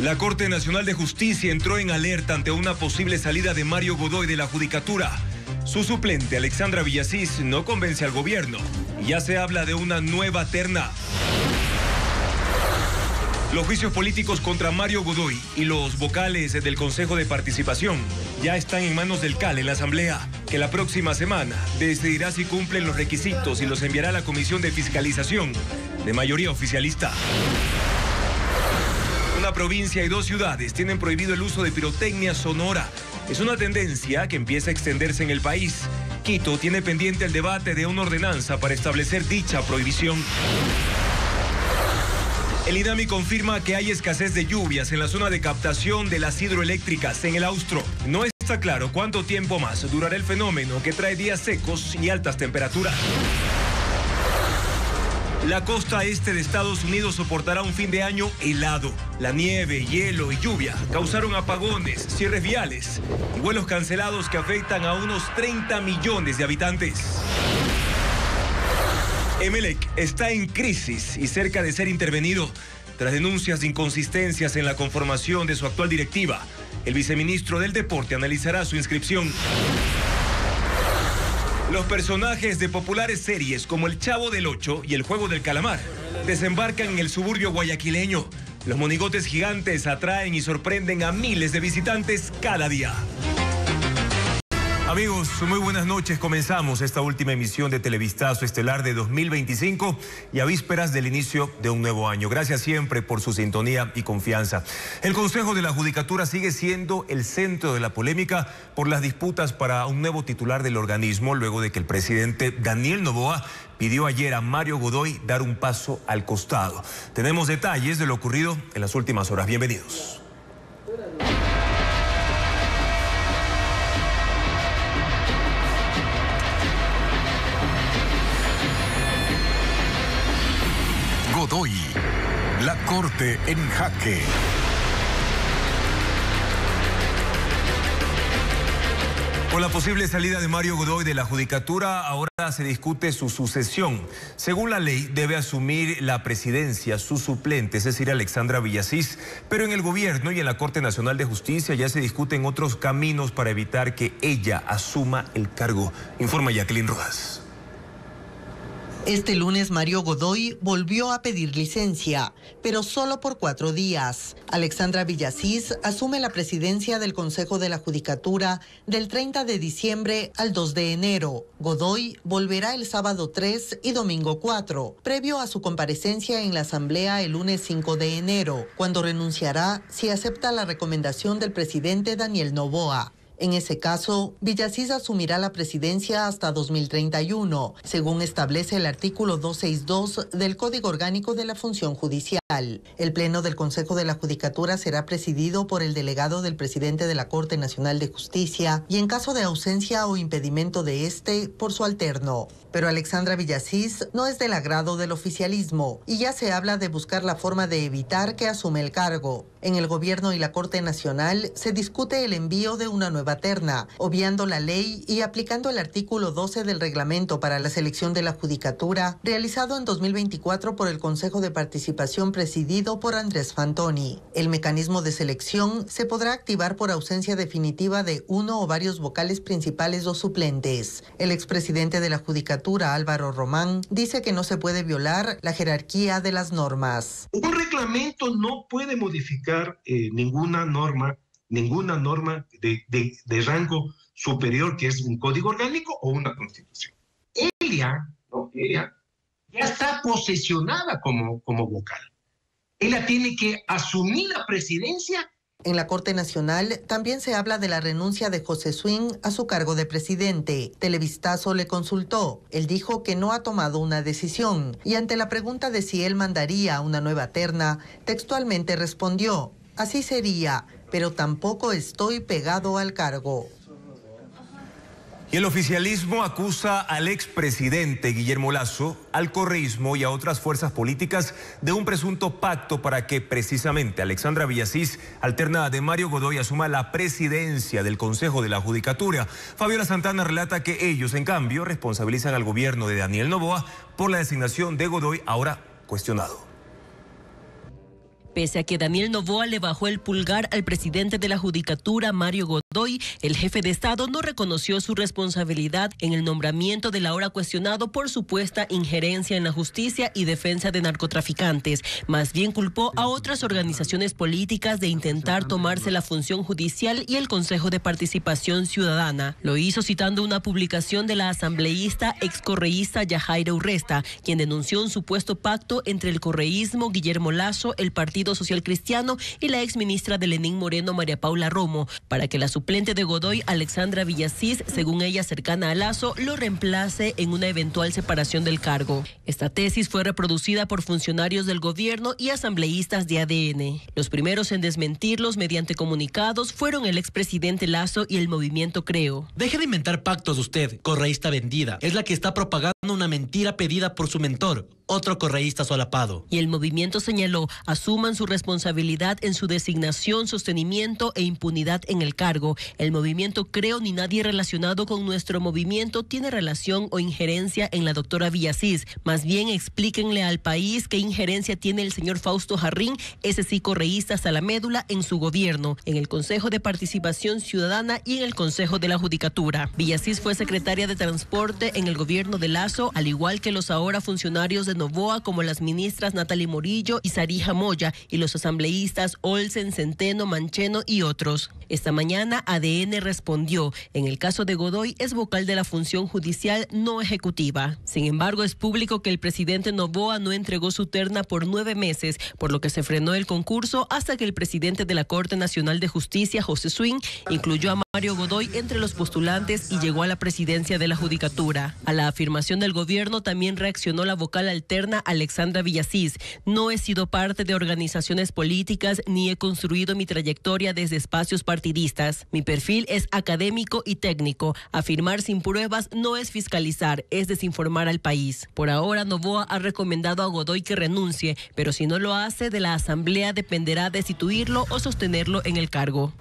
La Corte Nacional de Justicia entró en alerta ante una posible salida de Mario Godoy de la Judicatura. Su suplente, Alexandra Villasís, no convence al gobierno. Ya se habla de una nueva terna. Los juicios políticos contra Mario Godoy y los vocales del Consejo de Participación ya están en manos del CAL en la Asamblea, que la próxima semana decidirá si cumplen los requisitos y los enviará a la Comisión de Fiscalización, de mayoría oficialista. Una provincia y 2 ciudades tienen prohibido el uso de pirotecnia sonora. Es una tendencia que empieza a extenderse en el país. Quito tiene pendiente el debate de una ordenanza para establecer dicha prohibición. El INAMI confirma que hay escasez de lluvias en la zona de captación de las hidroeléctricas en el Austro. No está claro cuánto tiempo más durará el fenómeno que trae días secos y altas temperaturas. La costa este de Estados Unidos soportará un fin de año helado. La nieve, hielo y lluvia causaron apagones, cierres viales y vuelos cancelados que afectan a unos 30 millones de habitantes. Emelec está en crisis y cerca de ser intervenido tras denuncias de inconsistencias en la conformación de su actual directiva. El viceministro del Deporte analizará su inscripción. Los personajes de populares series como El Chavo del Ocho y El Juego del Calamar desembarcan en el suburbio guayaquileño. Los monigotes gigantes atraen y sorprenden a miles de visitantes cada día. Amigos, muy buenas noches. Comenzamos esta última emisión de Televistazo Estelar de 2025 y a vísperas del inicio de un nuevo año. Gracias siempre por su sintonía y confianza. El Consejo de la Judicatura sigue siendo el centro de la polémica por las disputas para un nuevo titular del organismo, luego de que el presidente Daniel Noboa pidió ayer a Mario Godoy dar un paso al costado. Tenemos detalles de lo ocurrido en las últimas horas. Bienvenidos. Godoy, la Corte en jaque. Con la posible salida de Mario Godoy de la Judicatura, ahora se discute su sucesión. Según la ley, debe asumir la presidencia su suplente, es decir, Alexandra Villasís. Pero en el gobierno y en la Corte Nacional de Justicia ya se discuten otros caminos para evitar que ella asuma el cargo. Informa Jacqueline Rojas. Este lunes Mario Godoy volvió a pedir licencia, pero solo por 4 días. Alexandra Villasís asume la presidencia del Consejo de la Judicatura del 30 de diciembre al 2 de enero. Godoy volverá el sábado 3 y domingo 4, previo a su comparecencia en la Asamblea el lunes 5 de enero, cuando renunciará si acepta la recomendación del presidente Daniel Noboa. En ese caso, Villasís asumirá la presidencia hasta 2031, según establece el artículo 262 del Código Orgánico de la Función Judicial. El Pleno del Consejo de la Judicatura será presidido por el delegado del presidente de la Corte Nacional de Justicia y en caso de ausencia o impedimento de este, por su alterno. Pero Alexandra Villasís no es del agrado del oficialismo y ya se habla de buscar la forma de evitar que asume el cargo. En el gobierno y la Corte Nacional se discute el envío de una nueva terna, obviando la ley y aplicando el artículo 12 del reglamento para la selección de la Judicatura, realizado en 2024 por el Consejo de Participación presidido por Andrés Fantoni. El mecanismo de selección se podrá activar por ausencia definitiva de uno o varios vocales principales o suplentes. El expresidente de la Judicatura, Álvaro Román, dice que no se puede violar la jerarquía de las normas. Un reglamento no puede modificar ninguna norma de rango superior, que es un código orgánico o una constitución. Ella ya está posesionada como vocal. Ella tiene que asumir la presidencia. En la Corte Nacional también se habla de la renuncia de José Swing a su cargo de presidente. Televistazo le consultó. Él dijo que no ha tomado una decisión y ante la pregunta de si él mandaría una nueva terna, textualmente respondió: así sería, pero tampoco estoy pegado al cargo. Y el oficialismo acusa al expresidente Guillermo Lasso, al correísmo y a otras fuerzas políticas de un presunto pacto para que precisamente Alexandra Villasís, alterna de Mario Godoy, asuma la presidencia del Consejo de la Judicatura. Fabiola Santana relata que ellos, en cambio, responsabilizan al gobierno de Daniel Noboa por la designación de Godoy, ahora cuestionado. Pese a que Daniel Noboa le bajó el pulgar al presidente de la Judicatura, Mario Godoy, el jefe de Estado no reconoció su responsabilidad en el nombramiento del ahora cuestionado por supuesta injerencia en la justicia y defensa de narcotraficantes. Más bien culpó a otras organizaciones políticas de intentar tomarse la función judicial y el Consejo de Participación Ciudadana. Lo hizo citando una publicación de la asambleísta excorreísta Yajaira Urresta, quien denunció un supuesto pacto entre el correísmo, Guillermo Lasso, el Partido Social Cristiano y la exministra de Lenín Moreno, María Paula Romo, para que la suplente de Godoy, Alexandra Villasís, según ella cercana a Lasso, lo reemplace en una eventual separación del cargo. Esta tesis fue reproducida por funcionarios del gobierno y asambleístas de ADN. Los primeros en desmentirlos mediante comunicados fueron el expresidente Lasso y el movimiento Creo. Deje de inventar pactos usted, correísta vendida. Es la que está propagando una mentira pedida por su mentor, otro correísta solapado. Y el movimiento señaló, asuman su responsabilidad en su designación, sostenimiento e impunidad en el cargo. El movimiento Creo ni nadie relacionado con nuestro movimiento tiene relación o injerencia en la doctora Villasís. Más bien explíquenle al país qué injerencia tiene el señor Fausto Jarrín, ese sí correísta hasta la médula, en su gobierno, en el Consejo de Participación Ciudadana y en el Consejo de la Judicatura. Villasís fue secretaria de Transporte en el gobierno de Lasso, al igual que los ahora funcionarios de Noboa, como las ministras Natalie Morillo y Sarija Moya, y los asambleístas Olsen, Centeno, Mancheno y otros. Esta mañana ADN respondió, en el caso de Godoy es vocal de la función judicial no ejecutiva. Sin embargo, es público que el presidente Noboa no entregó su terna por 9 meses, por lo que se frenó el concurso hasta que el presidente de la Corte Nacional de Justicia, José Swing, incluyó a Mario Godoy entre los postulantes y llegó a la presidencia de la Judicatura. A la afirmación del gobierno también reaccionó la vocal alterna Alexandra Villasís. No he sido parte de organizaciones políticas ni he construido mi trayectoria desde espacios partidistas. Mi perfil es académico y técnico. Afirmar sin pruebas no es fiscalizar, es desinformar al país. Por ahora, Noboa ha recomendado a Godoy que renuncie, pero si no lo hace, de la Asamblea dependerá destituirlo o sostenerlo en el cargo.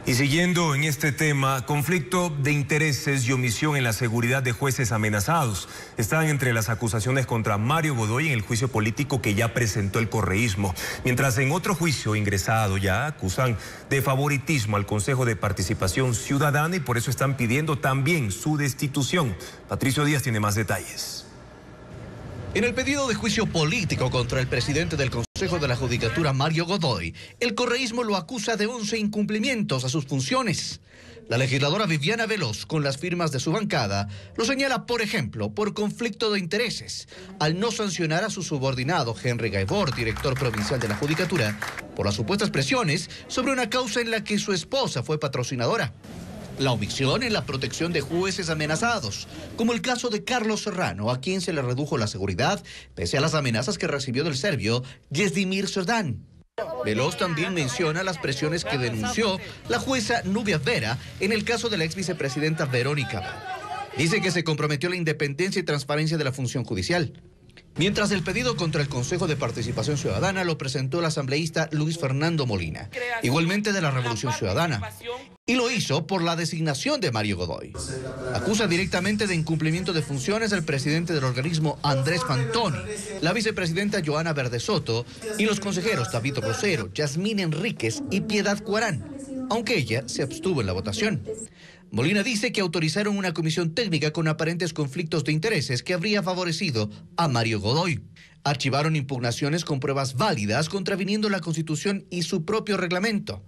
Y siguiendo en este tema, conflicto de intereses y omisión en la seguridad de jueces amenazados están entre las acusaciones contra Mario Godoy en el juicio político que ya presentó el correísmo. Mientras en otro juicio ingresado ya acusan de favoritismo al Consejo de Participación Ciudadana y por eso están pidiendo también su destitución. Patricio Díaz tiene más detalles. En el pedido de juicio político contra el presidente del Consejo de la Judicatura, Mario Godoy, el correísmo lo acusa de 11 incumplimientos a sus funciones. La legisladora Viviana Veloz, con las firmas de su bancada, lo señala, por ejemplo, por conflicto de intereses, al no sancionar a su subordinado, Henry Gaibor, director provincial de la Judicatura, por las supuestas presiones sobre una causa en la que su esposa fue patrocinadora. La omisión en la protección de jueces amenazados, como el caso de Carlos Serrano, a quien se le redujo la seguridad pese a las amenazas que recibió del serbio Yezdimir Serdán. Veloz también menciona las presiones que denunció la jueza Nubia Vera en el caso de la ex vicepresidenta Verónica. Dice que se comprometió a la independencia y transparencia de la función judicial. Mientras el pedido contra el Consejo de Participación Ciudadana lo presentó el asambleísta Luis Fernando Molina, igualmente de la Revolución Ciudadana, y lo hizo por la designación de Mario Godoy. Acusa directamente de incumplimiento de funciones al presidente del organismo Andrés Fantoni, la vicepresidenta Joana Verde Soto y los consejeros David Rosero, Yasmín Enríquez y Piedad Cuarán, aunque ella se abstuvo en la votación. Molina dice que autorizaron una comisión técnica con aparentes conflictos de intereses que habría favorecido a Mario Godoy. Archivaron impugnaciones con pruebas válidas contraviniendo la Constitución y su propio reglamento.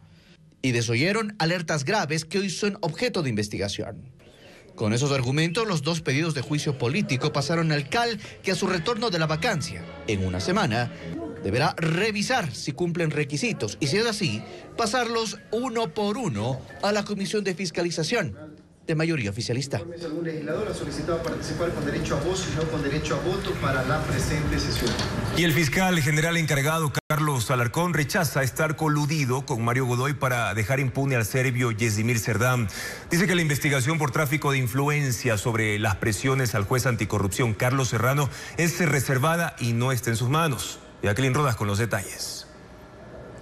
Y desoyeron alertas graves que hoy son objeto de investigación. Con esos argumentos, los dos pedidos de juicio político pasaron al CAL, que a su retorno de la vacancia, en una semana, deberá revisar si cumplen requisitos y, si es así, pasarlos uno por uno a la Comisión de Fiscalización, de mayoría oficialista. Algún legislador ha solicitado participar con derecho a voz y no con derecho a voto para la presente sesión. Y el fiscal general encargado, Carlos Alarcón, rechaza estar coludido con Mario Godoy para dejar impune al serbio Yezdimir Serdán. Dice que la investigación por tráfico de influencia sobre las presiones al juez anticorrupción Carlos Serrano es reservada y no está en sus manos. Jacqueline Rodas con los detalles.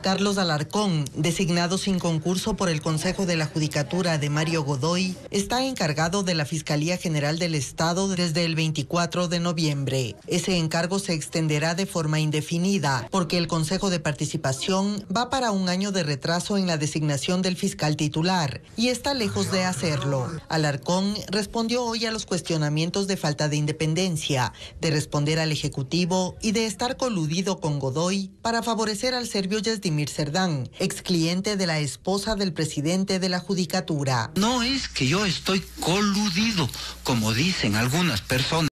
Carlos Alarcón, designado sin concurso por el Consejo de la Judicatura de Mario Godoy, está encargado de la Fiscalía General del Estado desde el 24 de noviembre. Ese encargo se extenderá de forma indefinida porque el Consejo de Participación va para un año de retraso en la designación del fiscal titular y está lejos de hacerlo. Alarcón respondió hoy a los cuestionamientos de falta de independencia, de responder al Ejecutivo y de estar coludido con Godoy para favorecer al serbio Yasdimir Cerdán, ex cliente de la esposa del presidente de la Judicatura. No es que yo estoy coludido, como dicen algunas personas,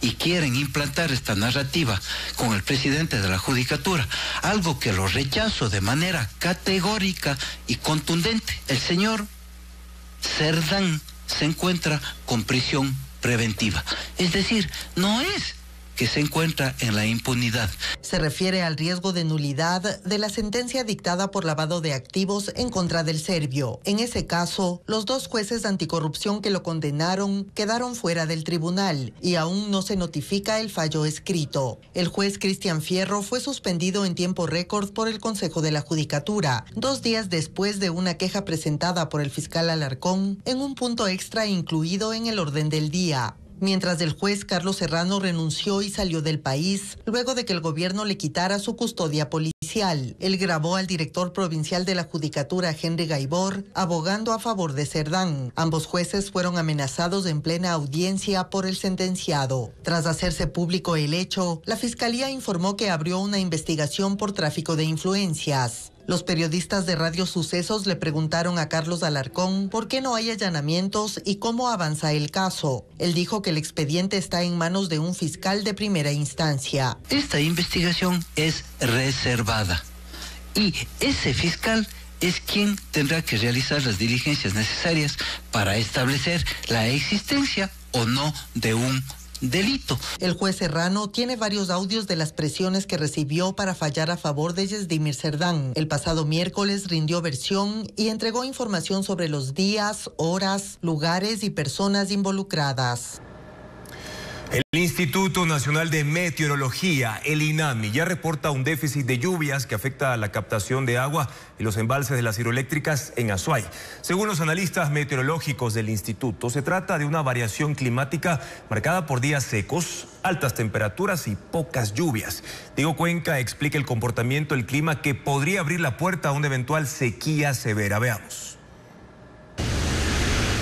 y quieren implantar esta narrativa con el presidente de la Judicatura, algo que lo rechazo de manera categórica y contundente. El señor Cerdán se encuentra con prisión preventiva, es decir, no es que se encuentra en la impunidad. Se refiere al riesgo de nulidad de la sentencia dictada por lavado de activos en contra del serbio. En ese caso, los dos jueces de anticorrupción que lo condenaron quedaron fuera del tribunal y aún no se notifica el fallo escrito. El juez Cristian Fierro fue suspendido en tiempo récord por el Consejo de la Judicatura, 2 días después de una queja presentada por el fiscal Alarcón en un punto extra incluido en el orden del día. Mientras el juez Carlos Serrano renunció y salió del país luego de que el gobierno le quitara su custodia policial. Él grabó al director provincial de la Judicatura, Henry Gaibor, abogando a favor de Cerdán. Ambos jueces fueron amenazados en plena audiencia por el sentenciado. Tras hacerse público el hecho, la Fiscalía informó que abrió una investigación por tráfico de influencias. Los periodistas de Radio Sucesos le preguntaron a Carlos Alarcón por qué no hay allanamientos y cómo avanza el caso. Él dijo que el expediente está en manos de un fiscal de primera instancia. Esta investigación es reservada y ese fiscal es quien tendrá que realizar las diligencias necesarias para establecer la existencia o no de un delito. El juez Serrano tiene varios audios de las presiones que recibió para fallar a favor de Yasdimir Cerdán. El pasado miércoles rindió versión y entregó información sobre los días, horas, lugares y personas involucradas. El Instituto Nacional de Meteorología, el INAMI, ya reporta un déficit de lluvias que afecta a la captación de agua y los embalses de las hidroeléctricas en Azuay. Según los analistas meteorológicos del instituto, se trata de una variación climática marcada por días secos, altas temperaturas y pocas lluvias. Diego Cuenca explica el comportamiento del clima que podría abrir la puerta a una eventual sequía severa. Veamos.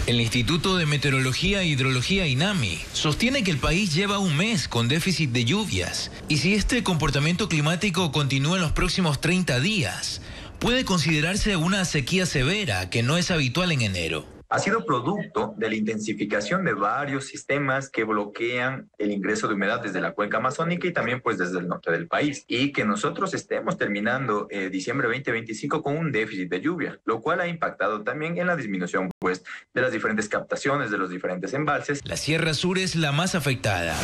El Instituto de Meteorología e Hidrología INAMI sostiene que el país lleva un mes con déficit de lluvias y si este comportamiento climático continúa en los próximos 30 días, puede considerarse una sequía severa que no es habitual en enero. Ha sido producto de la intensificación de varios sistemas que bloquean el ingreso de humedad desde la cuenca amazónica y también pues desde el norte del país. Y que nosotros estemos terminando diciembre 2025 con un déficit de lluvia, lo cual ha impactado también en la disminución pues de las diferentes captaciones de los diferentes embalses. La Sierra Sur es la más afectada.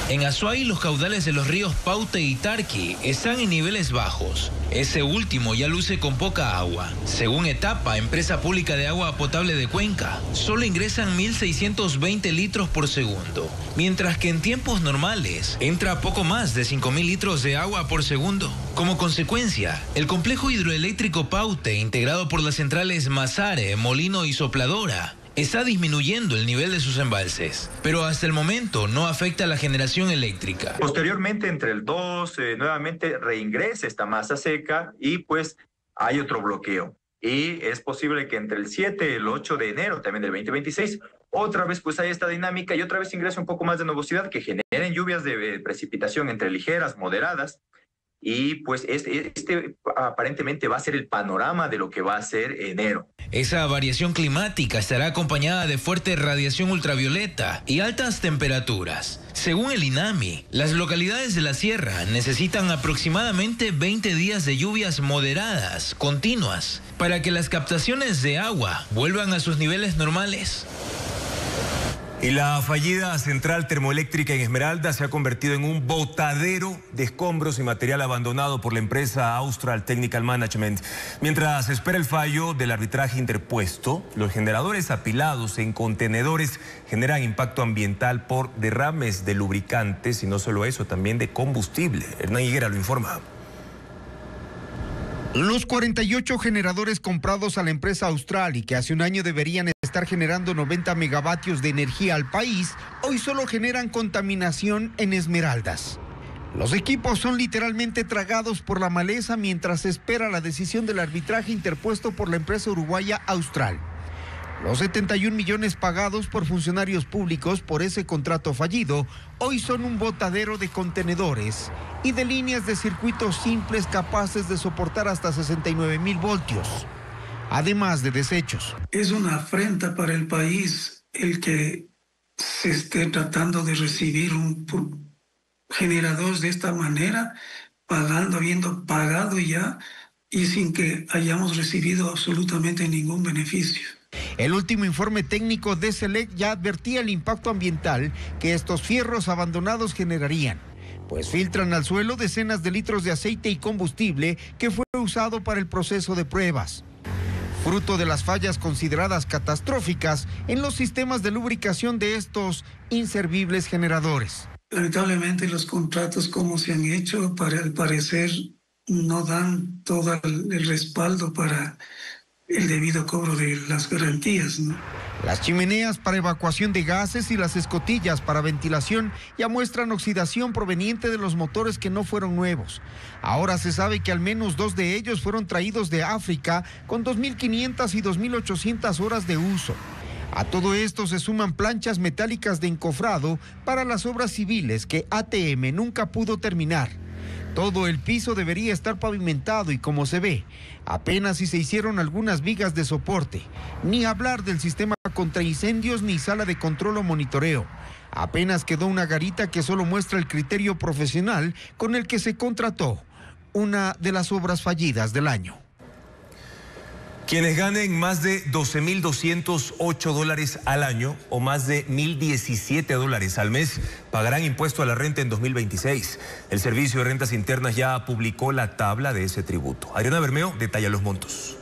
En Azuay, los caudales de los ríos Paute y Tarqui están en niveles bajos. Ese último ya luce con poca agua. Según Etapa, empresa pública de agua potable de Cuenca, solo ingresan 1.620 litros por segundo, mientras que en tiempos normales entra poco más de 5.000 litros de agua por segundo. Como consecuencia, el complejo hidroeléctrico Paute, integrado por las centrales Mazare, Molino y Sopladora, está disminuyendo el nivel de sus embalses, pero hasta el momento no afecta a la generación eléctrica. Posteriormente, entre el 2, nuevamente reingresa esta masa seca y pues hay otro bloqueo. Y es posible que entre el 7 y el 8 de enero también del 2026, otra vez pues hay esta dinámica y otra vez ingresa un poco más de nubosidad que generen lluvias de precipitación entre ligeras, moderadas. Y pues este aparentemente va a ser el panorama de lo que va a ser enero. Esa variación climática estará acompañada de fuerte radiación ultravioleta y altas temperaturas. Según el INAMI, las localidades de la sierra necesitan aproximadamente 20 días de lluvias moderadas, continuas, para que las captaciones de agua vuelvan a sus niveles normales. Y la fallida central termoeléctrica en Esmeralda se ha convertido en un botadero de escombros y material abandonado por la empresa Austral Technical Management. Mientras se espera el fallo del arbitraje interpuesto, los generadores apilados en contenedores generan impacto ambiental por derrames de lubricantes y no solo eso, también de combustible. Hernán Higuera lo informa. Los 48 generadores comprados a la empresa Austral y que hace un año deberían estar generando 90 megavatios de energía al país, hoy solo generan contaminación en Esmeraldas. Los equipos son literalmente tragados por la maleza mientras se espera la decisión del arbitraje interpuesto por la empresa uruguaya Austral. Los 71 millones pagados por funcionarios públicos por ese contrato fallido hoy son un botadero de contenedores y de líneas de circuitos simples capaces de soportar hasta 69.000 voltios, además de desechos. Es una afrenta para el país el que se esté tratando de recibir un generador de esta manera, habiendo pagado ya y sin que hayamos recibido absolutamente ningún beneficio. El último informe técnico de SELEC ya advertía el impacto ambiental que estos fierros abandonados generarían, pues filtran al suelo decenas de litros de aceite y combustible que fue usado para el proceso de pruebas, fruto de las fallas consideradas catastróficas en los sistemas de lubricación de estos inservibles generadores. Lamentablemente los contratos como se han hecho, al parecer, no dan todo el respaldo para el debido cobro de las garantías, ¿no? Las chimeneas para evacuación de gases y las escotillas para ventilación ya muestran oxidación proveniente de los motores que no fueron nuevos. Ahora se sabe que al menos 2 de ellos fueron traídos de África con 2.500 y 2.800 horas de uso. A todo esto se suman planchas metálicas de encofrado para las obras civiles que ATM nunca pudo terminar. Todo el piso debería estar pavimentado y como se ve, apenas si se hicieron algunas vigas de soporte. Ni hablar del sistema contra incendios ni sala de control o monitoreo. Apenas quedó una garita que solo muestra el criterio profesional con el que se contrató una de las obras fallidas del año. Quienes ganen más de $12.208 al año o más de $1.017 al mes pagarán impuesto a la renta en 2026. El Servicio de Rentas Internas ya publicó la tabla de ese tributo. Adriana Bermeo detalla los montos.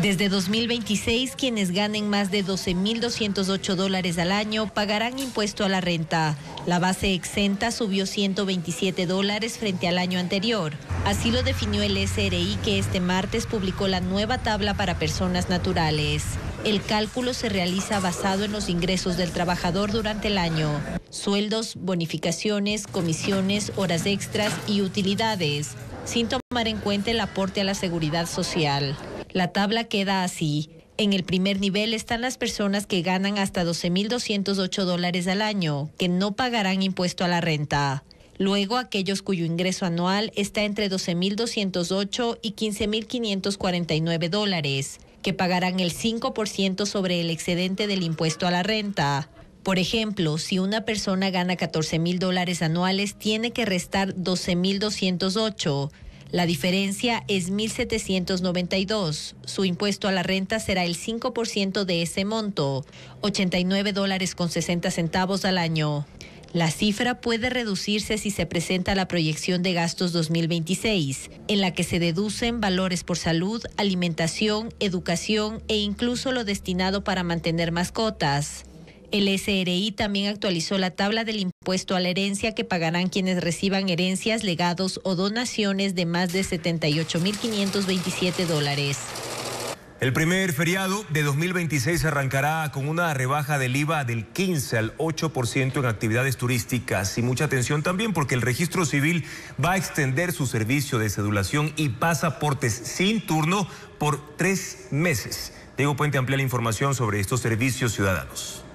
Desde 2026, quienes ganen más de $12.208 al año pagarán impuesto a la renta. La base exenta subió $127 frente al año anterior. Así lo definió el SRI, que este martes publicó la nueva tabla para personas naturales. El cálculo se realiza basado en los ingresos del trabajador durante el año: sueldos, bonificaciones, comisiones, horas extras y utilidades, sin tomar en cuenta el aporte a la seguridad social. La tabla queda así. En el primer nivel están las personas que ganan hasta $12.208 al año, que no pagarán impuesto a la renta. Luego, aquellos cuyo ingreso anual está entre $12.208 y $15.549, que pagarán el 5% sobre el excedente del impuesto a la renta. Por ejemplo, si una persona gana $14.000 anuales, tiene que restar $12.208. La diferencia es $1.792. Su impuesto a la renta será el 5% de ese monto, $89.60 al año. La cifra puede reducirse si se presenta la proyección de gastos 2026, en la que se deducen valores por salud, alimentación, educación e incluso lo destinado para mantener mascotas. El SRI también actualizó la tabla del impuesto a la herencia que pagarán quienes reciban herencias, legados o donaciones de más de $78.527. El primer feriado de 2026 arrancará con una rebaja del IVA del 15 al 8% en actividades turísticas. Y mucha atención también porque el Registro Civil va a extender su servicio de cedulación y pasaportes sin turno por 3 meses. Diego Puente amplía la información sobre estos servicios ciudadanos.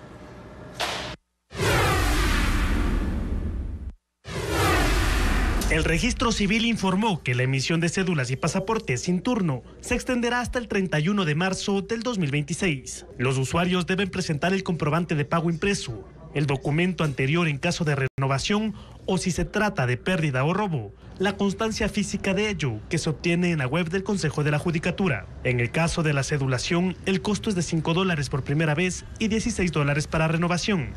El Registro Civil informó que la emisión de cédulas y pasaportes sin turno se extenderá hasta el 31 de marzo del 2026. Los usuarios deben presentar el comprobante de pago impreso, el documento anterior en caso de renovación o si se trata de pérdida o robo, la constancia física de ello, que se obtiene en la web del Consejo de la Judicatura. En el caso de la cedulación, el costo es de $5 por primera vez y $16 para renovación.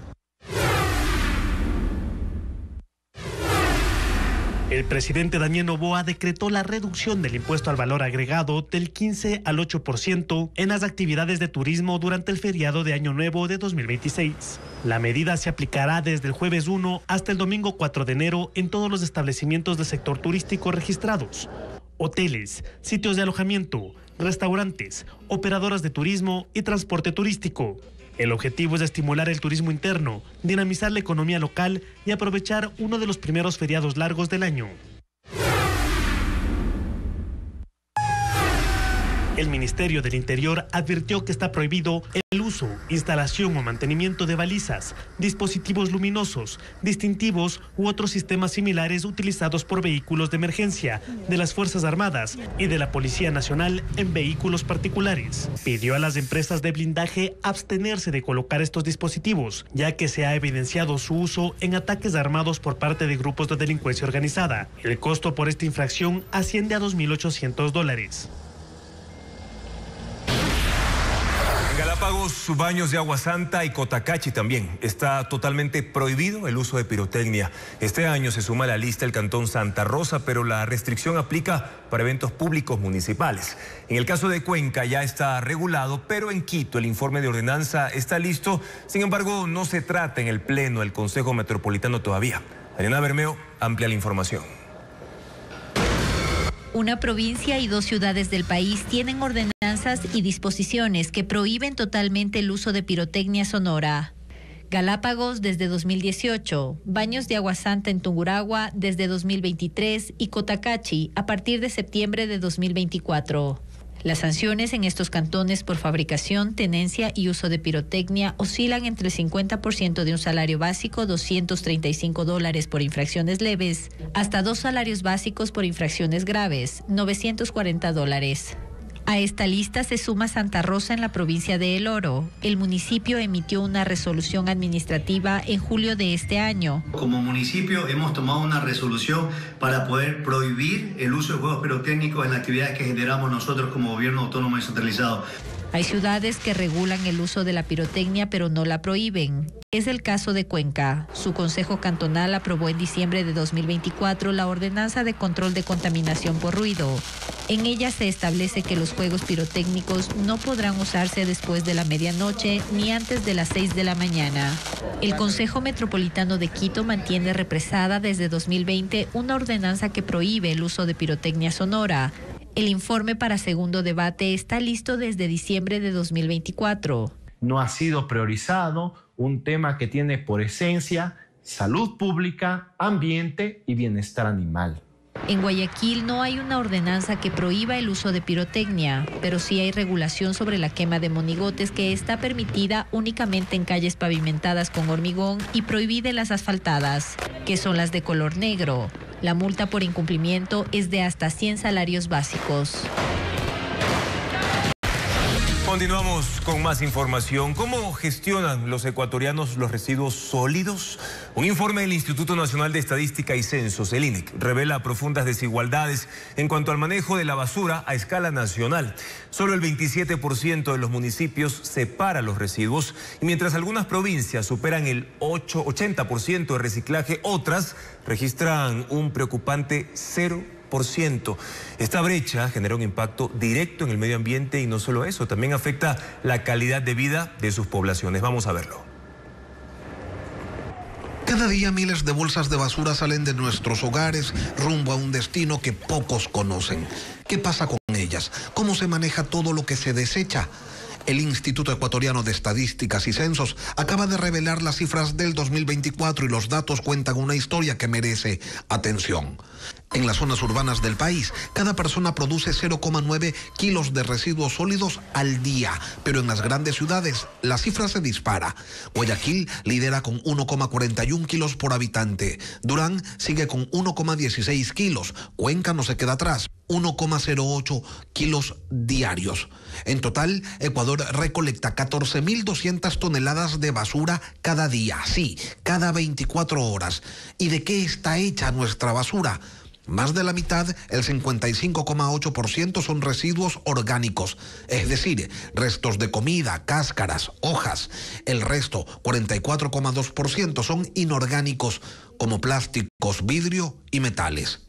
El presidente Daniel Noboa decretó la reducción del impuesto al valor agregado del 15 al 8% en las actividades de turismo durante el feriado de Año Nuevo de 2026. La medida se aplicará desde el jueves 1 hasta el domingo 4 de enero en todos los establecimientos del sector turístico registrados. hoteles, sitios de alojamiento, restaurantes, operadoras de turismo y transporte turístico. El objetivo es estimular el turismo interno, dinamizar la economía local y aprovechar uno de los primeros feriados largos del año. El Ministerio del Interior advirtió que está prohibido el uso, instalación o mantenimiento de balizas, dispositivos luminosos, distintivos u otros sistemas similares utilizados por vehículos de emergencia de las Fuerzas Armadas y de la Policía Nacional en vehículos particulares. Pidió a las empresas de blindaje abstenerse de colocar estos dispositivos, ya que se ha evidenciado su uso en ataques armados por parte de grupos de delincuencia organizada. El costo por esta infracción asciende a $2.800. Galápagos, baños de agua santa y Cotacachi también. Está totalmente prohibido el uso de pirotecnia. Este año se suma a la lista el cantón Santa Rosa, pero la restricción aplica para eventos públicos municipales. En el caso de Cuenca ya está regulado, pero en Quito el informe de ordenanza está listo. Sin embargo, no se trata en el Pleno del Consejo Metropolitano todavía. Ariana Bermeo amplia la información. Una provincia y 2 ciudades del país tienen ordenanzas y disposiciones que prohíben totalmente el uso de pirotecnia sonora. Galápagos desde 2018, Baños de Agua Santa en Tungurahua desde 2023 y Cotacachi a partir de septiembre de 2024. Las sanciones en estos cantones por fabricación, tenencia y uso de pirotecnia oscilan entre el 50% de un salario básico, $235 por infracciones leves, hasta 2 salarios básicos por infracciones graves, $940. A esta lista se suma Santa Rosa en la provincia de El Oro. El municipio emitió una resolución administrativa en julio de este año. Como municipio hemos tomado una resolución para poder prohibir el uso de juegos pirotécnicos en las actividades que generamos nosotros como gobierno autónomo descentralizado. Hay ciudades que regulan el uso de la pirotecnia pero no la prohíben. Es el caso de Cuenca. Su Consejo Cantonal aprobó en diciembre de 2024 la Ordenanza de Control de Contaminación por Ruido. En ella se establece que los juegos pirotécnicos no podrán usarse después de la medianoche ni antes de las 6 de la mañana. El Consejo Metropolitano de Quito mantiene represada desde 2020 una ordenanza que prohíbe el uso de pirotecnia sonora. El informe para segundo debate está listo desde diciembre de 2024. No ha sido priorizado un tema que tiene por esencia salud pública, ambiente y bienestar animal. En Guayaquil no hay una ordenanza que prohíba el uso de pirotecnia, pero sí hay regulación sobre la quema de monigotes que está permitida únicamente en calles pavimentadas con hormigón y prohibida en las asfaltadas, que son las de color negro. La multa por incumplimiento es de hasta 100 salarios básicos. Continuamos con más información. ¿Cómo gestionan los ecuatorianos los residuos sólidos? Un informe del Instituto Nacional de Estadística y Censos, el INEC, revela profundas desigualdades en cuanto al manejo de la basura a escala nacional. Solo el 27% de los municipios separa los residuos y mientras algunas provincias superan el 80% de reciclaje, otras registran un preocupante 0%. Esta brecha genera un impacto directo en el medio ambiente y no solo eso, también afecta la calidad de vida de sus poblaciones. Vamos a verlo. Cada día miles de bolsas de basura salen de nuestros hogares rumbo a un destino que pocos conocen. ¿Qué pasa con ellas? ¿Cómo se maneja todo lo que se desecha? El Instituto Ecuatoriano de Estadísticas y Censos acaba de revelar las cifras del 2024 y los datos cuentan una historia que merece atención. En las zonas urbanas del país, cada persona produce 0,9 kilos de residuos sólidos al día, pero en las grandes ciudades la cifra se dispara. Guayaquil lidera con 1,41 kilos por habitante, Durán sigue con 1,16 kilos, Cuenca no se queda atrás, 1,08 kilos diarios. En total, Ecuador recolecta 14.200 toneladas de basura cada día, sí, cada 24 horas. ¿Y de qué está hecha nuestra basura? Más de la mitad, el 55,8% son residuos orgánicos, es decir, restos de comida, cáscaras, hojas. El resto, 44,2%, son inorgánicos, como plásticos, vidrio y metales.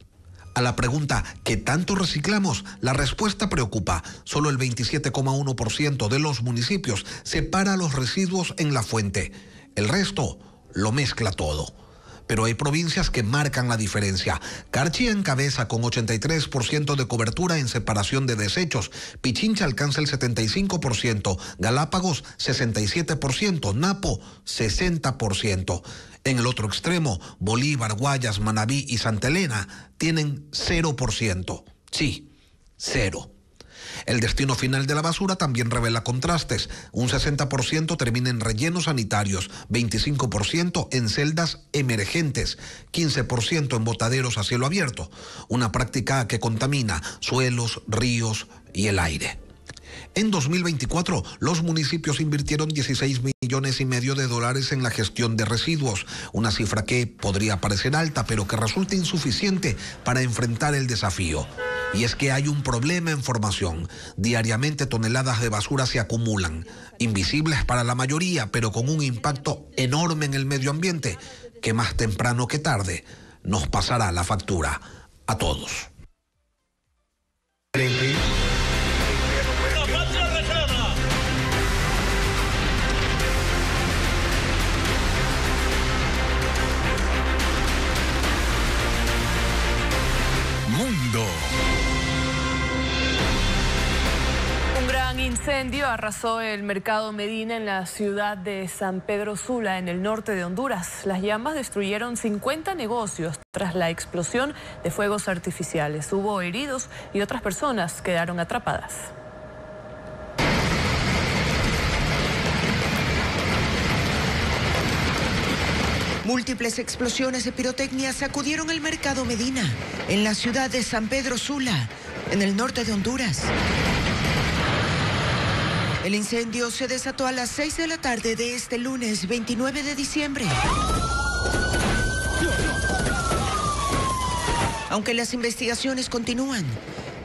A la pregunta ¿qué tanto reciclamos? La respuesta preocupa. Solo el 27,1% de los municipios separa los residuos en la fuente. El resto lo mezcla todo. pero hay provincias que marcan la diferencia. Carchi encabeza con 83% de cobertura en separación de desechos, Pichincha alcanza el 75%, Galápagos 67%, Napo 60%. En el otro extremo, Bolívar, Guayas, Manabí y Santa Elena tienen 0%. Sí, 0%. El destino final de la basura también revela contrastes. Un 60% termina en rellenos sanitarios, 25% en celdas emergentes, 15% en botaderos a cielo abierto. Una práctica que contamina suelos, ríos y el aire. En 2024, los municipios invirtieron $16,5 millones en la gestión de residuos, una cifra que podría parecer alta, pero que resulta insuficiente para enfrentar el desafío. Y es que hay un problema en formación. Diariamente toneladas de basura se acumulan, invisibles para la mayoría, pero con un impacto enorme en el medio ambiente, que más temprano que tarde nos pasará la factura a todos. Mundo. Un gran incendio arrasó el mercado Medina en la ciudad de San Pedro Sula, en el norte de Honduras. Las llamas destruyeron 50 negocios tras la explosión de fuegos artificiales. Hubo heridos y otras personas quedaron atrapadas. Múltiples explosiones de pirotecnia sacudieron el mercado Medina, en la ciudad de San Pedro Sula, en el norte de Honduras. El incendio se desató a las 6 de la tarde de este lunes 29 de diciembre. Aunque las investigaciones continúan,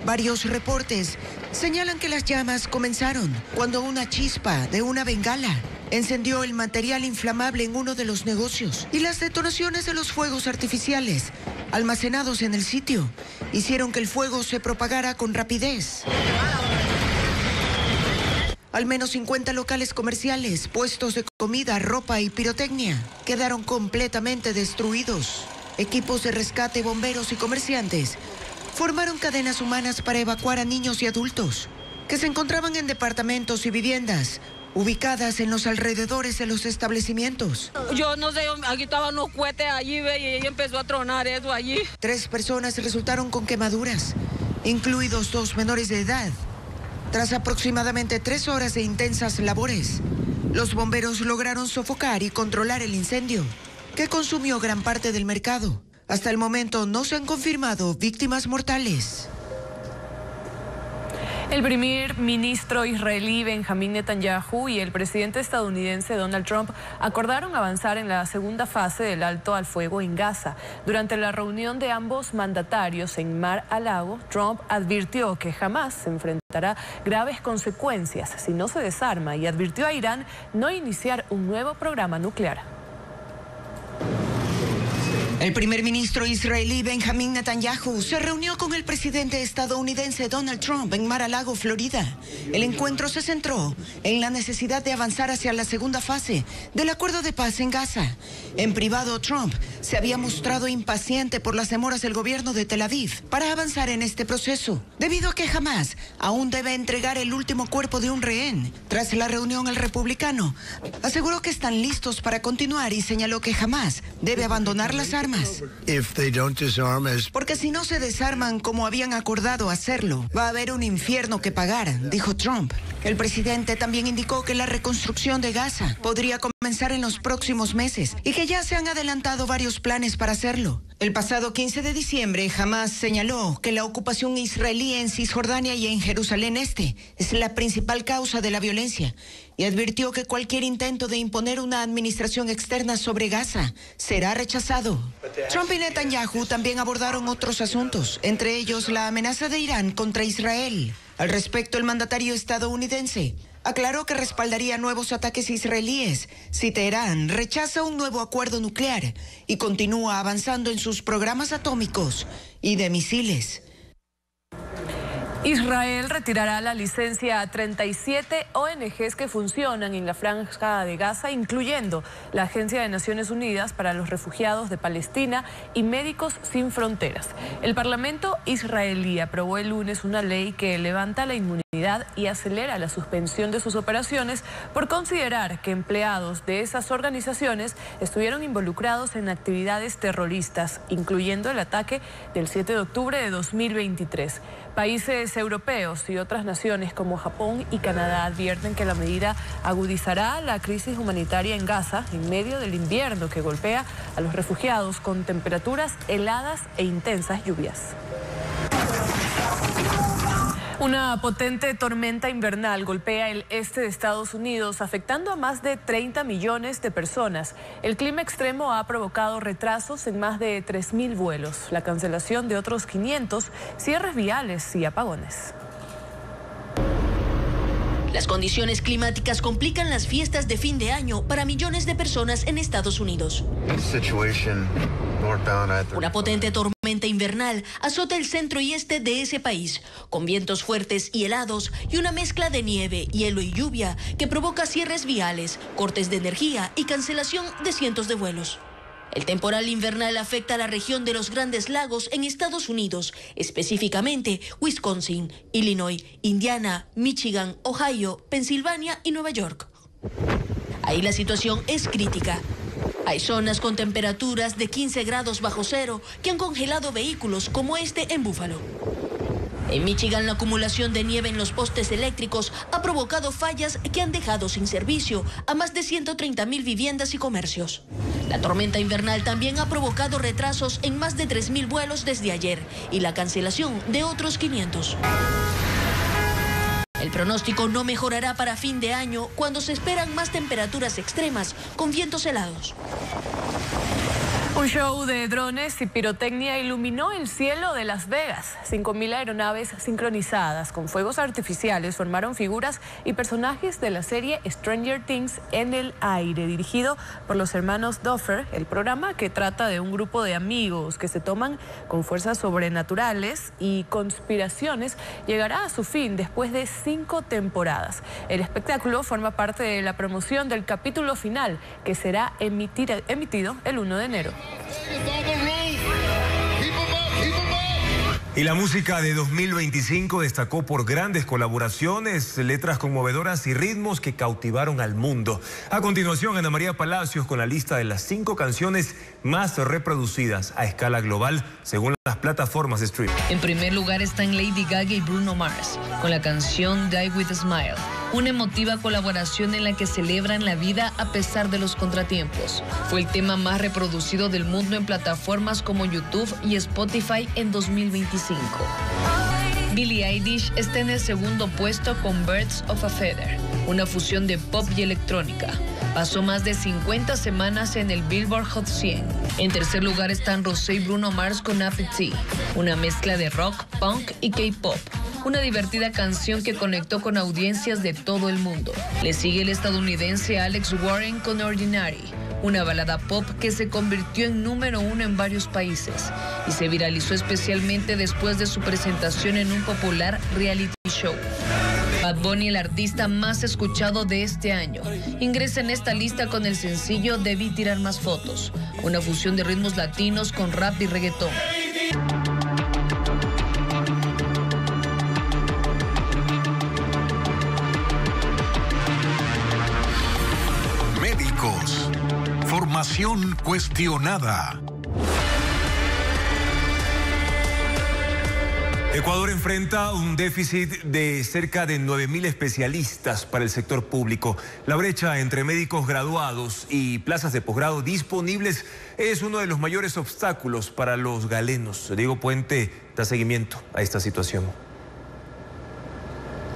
varios reportes señalan que las llamas comenzaron cuando una chispa de una bengala encendió el material inflamable en uno de los negocios, y las detonaciones de los fuegos artificiales almacenados en el sitio hicieron que el fuego se propagara con rapidez. Al menos 50 locales comerciales, puestos de comida, ropa y pirotecnia quedaron completamente destruidos. Equipos de rescate, bomberos y comerciantes formaron cadenas humanas para evacuar a niños y adultos que se encontraban en departamentos y viviendas ubicadas en los alrededores de los establecimientos. Yo no sé, aquí estaban los cohetes allí, y empezó a tronar eso allí. 3 personas resultaron con quemaduras, incluidos 2 menores de edad. Tras aproximadamente 3 horas de intensas labores, los bomberos lograron sofocar y controlar el incendio, que consumió gran parte del mercado. Hasta el momento no se han confirmado víctimas mortales. El primer ministro israelí Benjamín Netanyahu y el presidente estadounidense Donald Trump acordaron avanzar en la segunda fase del alto al fuego en Gaza. Durante la reunión de ambos mandatarios en Mar-a-Lago, Trump advirtió que jamás se enfrentará graves consecuencias si no se desarma, y advirtió a Irán no iniciar un nuevo programa nuclear. El primer ministro israelí Benjamín Netanyahu se reunió con el presidente estadounidense Donald Trump en Mar-a-Lago, Florida. El encuentro se centró en la necesidad de avanzar hacia la segunda fase del acuerdo de paz en Gaza. En privado, Trump se había mostrado impaciente por las demoras del gobierno de Tel Aviv para avanzar en este proceso, debido a que Hamás aún debe entregar el último cuerpo de un rehén. Tras la reunión, el republicano aseguró que están listos para continuar y señaló que Hamás debe abandonar las armas. Porque si no se desarman como habían acordado hacerlo, va a haber un infierno que pagar, dijo Trump. El presidente también indicó que la reconstrucción de Gaza podría comenzar en los próximos meses y que ya se han adelantado varios planes para hacerlo. El pasado 15 de diciembre, Hamás señaló que la ocupación israelí en Cisjordania y en Jerusalén Este es la principal causa de la violencia, y advirtió que cualquier intento de imponer una administración externa sobre Gaza será rechazado. Trump y Netanyahu también abordaron otros asuntos, entre ellos la amenaza de Irán contra Israel. Al respecto, el mandatario estadounidense aclaró que respaldaría nuevos ataques israelíes si Teherán rechaza un nuevo acuerdo nuclear y continúa avanzando en sus programas atómicos y de misiles. Israel retirará la licencia a 37 ONGs que funcionan en la Franja de Gaza, incluyendo la Agencia de Naciones Unidas para los Refugiados de Palestina y Médicos Sin Fronteras. El Parlamento israelí aprobó el lunes una ley que levanta la inmunidad y acelera la suspensión de sus operaciones por considerar que empleados de esas organizaciones estuvieron involucrados en actividades terroristas, incluyendo el ataque del 7 de octubre de 2023. Países europeos y otras naciones como Japón y Canadá advierten que la medida agudizará la crisis humanitaria en Gaza en medio del invierno que golpea a los refugiados con temperaturas heladas e intensas lluvias. Una potente tormenta invernal golpea el este de Estados Unidos, afectando a más de 30 millones de personas. El clima extremo ha provocado retrasos en más de 3.000 vuelos, la cancelación de otros 500, cierres viales y apagones. Las condiciones climáticas complican las fiestas de fin de año para millones de personas en Estados Unidos. Una potente tormenta invernal azota el centro y este de ese país, con vientos fuertes y helados y una mezcla de nieve, hielo y lluvia que provoca cierres viales, cortes de energía y cancelación de cientos de vuelos. El temporal invernal afecta a la región de los Grandes Lagos en Estados Unidos, específicamente Wisconsin, Illinois, Indiana, Michigan, Ohio, Pensilvania y Nueva York. Ahí la situación es crítica. Hay zonas con temperaturas de 15 grados bajo cero que han congelado vehículos como este en Buffalo. En Michigan, la acumulación de nieve en los postes eléctricos ha provocado fallas que han dejado sin servicio a más de 130.000 viviendas y comercios. La tormenta invernal también ha provocado retrasos en más de 3.000 vuelos desde ayer y la cancelación de otros 500. El pronóstico no mejorará para fin de año cuando se esperan más temperaturas extremas con vientos helados. Un show de drones y pirotecnia iluminó el cielo de Las Vegas. 5.000 aeronaves sincronizadas con fuegos artificiales formaron figuras y personajes de la serie Stranger Things en el aire, dirigido por los hermanos Duffer. El programa, que trata de un grupo de amigos que se toman con fuerzas sobrenaturales y conspiraciones, llegará a su fin después de 5 temporadas. El espectáculo forma parte de la promoción del capítulo final, que será emitido el 1 de enero. Y la música de 2025 destacó por grandes colaboraciones, letras conmovedoras y ritmos que cautivaron al mundo. A continuación, Ana María Palacios con la lista de las 5 canciones más reproducidas a escala global según las plataformas de streaming. En primer lugar están Lady Gaga y Bruno Mars con la canción Die With a Smile, una emotiva colaboración en la que celebran la vida a pesar de los contratiempos. Fue el tema más reproducido del mundo en plataformas como YouTube y Spotify en 2025. Billie Eilish está en el segundo puesto con Birds of a Feather, una fusión de pop y electrónica. Pasó más de 50 semanas en el Billboard Hot 100. En tercer lugar están Rosé y Bruno Mars con Appetite, una mezcla de rock, punk y K-pop. Una divertida canción que conectó con audiencias de todo el mundo. Le sigue el estadounidense Alex Warren con Ordinary, una balada pop que se convirtió en número 1 en varios países y se viralizó especialmente después de su presentación en un popular reality show. Bad Bunny, el artista más escuchado de este año, ingresa en esta lista con el sencillo Debí Tirar Más Fotos, una fusión de ritmos latinos con rap y reggaetón. Médicos. Formación cuestionada. Ecuador enfrenta un déficit de cerca de 9.000 especialistas para el sector público. La brecha entre médicos graduados y plazas de posgrado disponibles es uno de los mayores obstáculos para los galenos. Diego Puente da seguimiento a esta situación.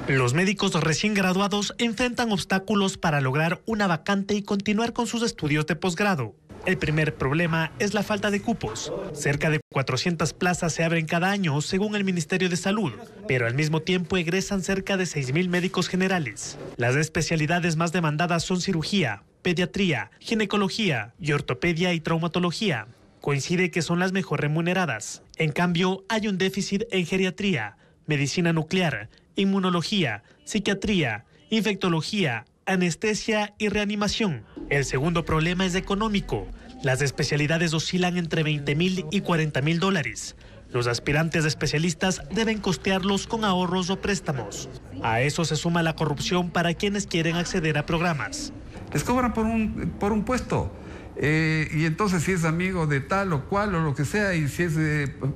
Los médicos recién graduados enfrentan obstáculos para lograr una vacante y continuar con sus estudios de posgrado. El primer problema es la falta de cupos. Cerca de 400 plazas se abren cada año, según el Ministerio de Salud, pero al mismo tiempo egresan cerca de 6.000 médicos generales. Las especialidades más demandadas son cirugía, pediatría, ginecología y ortopedia y traumatología. Coincide que son las mejor remuneradas. En cambio, hay un déficit en geriatría, medicina nuclear, inmunología, psiquiatría, infectología, anestesia y reanimación. El segundo problema es económico. Las especialidades oscilan entre $20,000 y $40,000. Los aspirantes especialistas deben costearlos con ahorros o préstamos. A eso se suma la corrupción para quienes quieren acceder a programas. Les cobran por un puesto. Y entonces si es amigo de tal o cual o lo que sea, y si es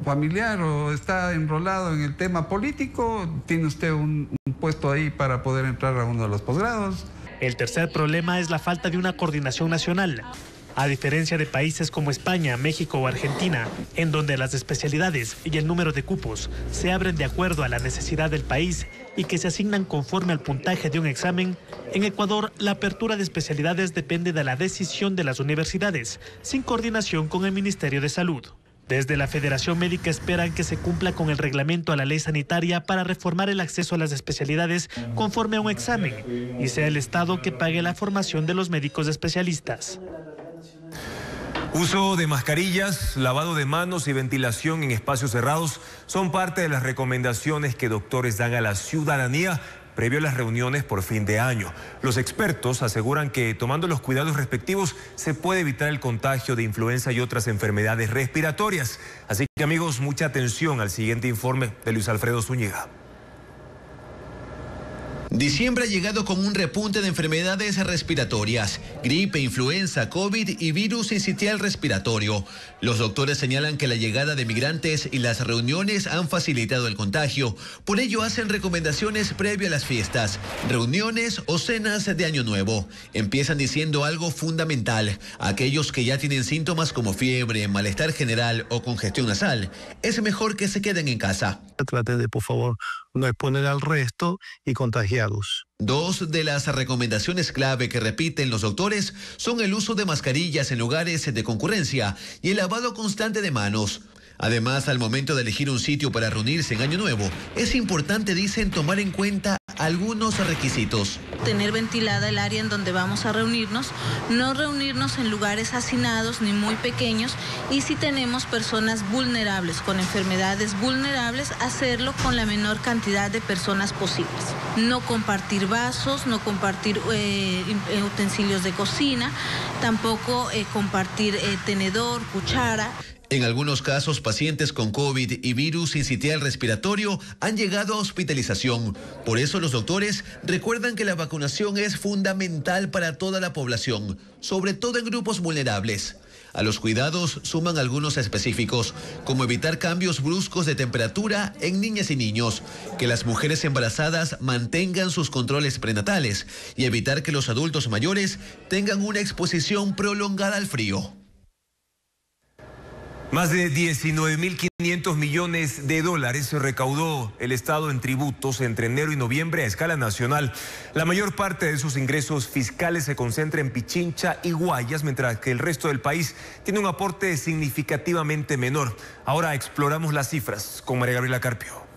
familiar o está enrolado en el tema político, tiene usted un puesto ahí para poder entrar a uno de los posgrados. El tercer problema es la falta de una coordinación nacional. A diferencia de países como España, México o Argentina, en donde las especialidades y el número de cupos se abren de acuerdo a la necesidad del país y que se asignan conforme al puntaje de un examen, en Ecuador la apertura de especialidades depende de la decisión de las universidades, sin coordinación con el Ministerio de Salud. Desde la Federación Médica esperan que se cumpla con el reglamento a la ley sanitaria para reformar el acceso a las especialidades conforme a un examen y sea el Estado que pague la formación de los médicos especialistas. Uso de mascarillas, lavado de manos y ventilación en espacios cerrados son parte de las recomendaciones que doctores dan a la ciudadanía previo a las reuniones por fin de año. Los expertos aseguran que tomando los cuidados respectivos se puede evitar el contagio de influenza y otras enfermedades respiratorias. Así que amigos, mucha atención al siguiente informe de Luis Alfredo Zúñiga. Diciembre ha llegado con un repunte de enfermedades respiratorias, gripe, influenza, COVID y virus sincitial respiratorio. Los doctores señalan que la llegada de migrantes y las reuniones han facilitado el contagio. Por ello hacen recomendaciones previo a las fiestas, reuniones o cenas de Año Nuevo. Empiezan diciendo algo fundamental. Aquellos que ya tienen síntomas como fiebre, malestar general o congestión nasal, es mejor que se queden en casa. Traten de, por favor, no exponer al resto y contagiarlos. Dos de las recomendaciones clave que repiten los doctores son el uso de mascarillas en lugares de concurrencia y el lavado constante de manos. Además, al momento de elegir un sitio para reunirse en Año Nuevo, es importante, dicen, tomar en cuenta algunos requisitos. Tener ventilada el área en donde vamos a reunirnos, no reunirnos en lugares hacinados ni muy pequeños, y si tenemos personas vulnerables, con enfermedades vulnerables, hacerlo con la menor cantidad de personas posibles. No compartir vasos, no compartir utensilios de cocina, tampoco compartir tenedor, cuchara. En algunos casos, pacientes con COVID y virus sincitial respiratorio han llegado a hospitalización. Por eso los doctores recuerdan que la vacunación es fundamental para toda la población, sobre todo en grupos vulnerables. A los cuidados suman algunos específicos, como evitar cambios bruscos de temperatura en niñas y niños, que las mujeres embarazadas mantengan sus controles prenatales y evitar que los adultos mayores tengan una exposición prolongada al frío. Más de 19.500 millones de dólares se recaudó el Estado en tributos entre enero y noviembre a escala nacional. La mayor parte de esos ingresos fiscales se concentra en Pichincha y Guayas, mientras que el resto del país tiene un aporte significativamente menor. Ahora exploramos las cifras con María Gabriela Carpio.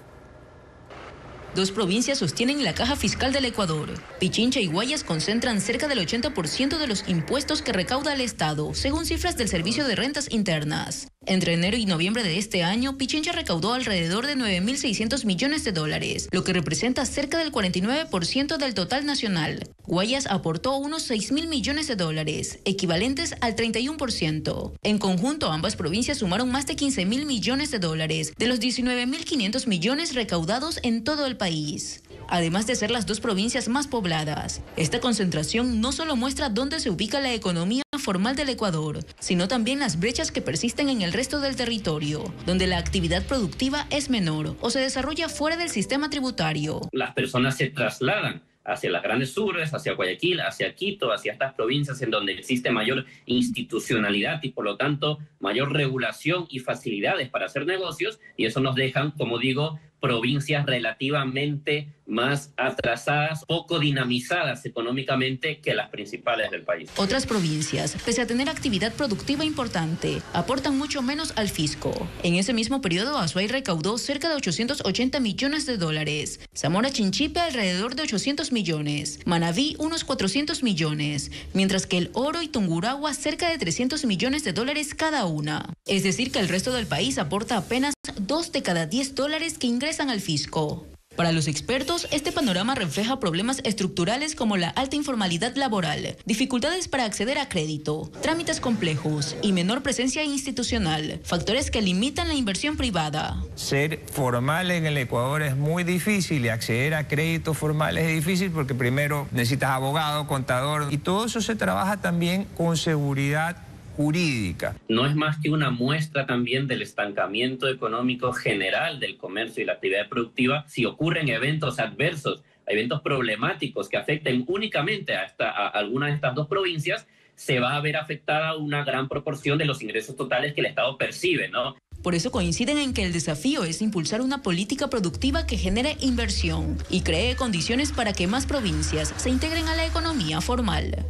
Dos provincias sostienen la caja fiscal del Ecuador. Pichincha y Guayas concentran cerca del 80% de los impuestos que recauda el Estado, según cifras del Servicio de Rentas Internas. Entre enero y noviembre de este año, Pichincha recaudó alrededor de 9.600 millones de dólares, lo que representa cerca del 49% del total nacional. Guayas aportó unos 6.000 millones de dólares, equivalentes al 31%. En conjunto, ambas provincias sumaron más de 15.000 millones de dólares, de los 19.500 millones recaudados en todo el país. Además de ser las dos provincias más pobladas, esta concentración no solo muestra dónde se ubica la economía formal del Ecuador, sino también las brechas que persisten en el resto del territorio, donde la actividad productiva es menor o se desarrolla fuera del sistema tributario. Las personas se trasladan hacia las grandes urbes, hacia Guayaquil, hacia Quito, hacia estas provincias en donde existe mayor institucionalidad y por lo tanto mayor regulación y facilidades para hacer negocios, y eso nos dejan, como digo, provincias relativamente más atrasadas, poco dinamizadas económicamente que las principales del país. Otras provincias, pese a tener actividad productiva importante, aportan mucho menos al fisco. En ese mismo periodo, Azuay recaudó cerca de 880 millones de dólares, Zamora Chinchipe alrededor de 800 millones, Manabí unos 400 millones, mientras que El Oro y Tungurahua cerca de 300 millones de dólares cada una. Es decir, que el resto del país aporta apenas menos 2 de cada 10 dólares que ingresan al fisco. Para los expertos, este panorama refleja problemas estructurales como la alta informalidad laboral, dificultades para acceder a crédito, trámites complejos y menor presencia institucional, factores que limitan la inversión privada. Ser formal en el Ecuador es muy difícil y acceder a créditos formales es difícil porque primero necesitas abogado, contador y todo eso se trabaja también con seguridad jurídica. No es más que una muestra también del estancamiento económico general del comercio y la actividad productiva si ocurren eventos adversos, eventos problemáticos que afecten únicamente a alguna de estas dos provincias, se va a ver afectada una gran proporción de los ingresos totales que el Estado percibe, ¿no? Por eso coinciden en que el desafío es impulsar una política productiva que genere inversión y cree condiciones para que más provincias se integren a la economía formal.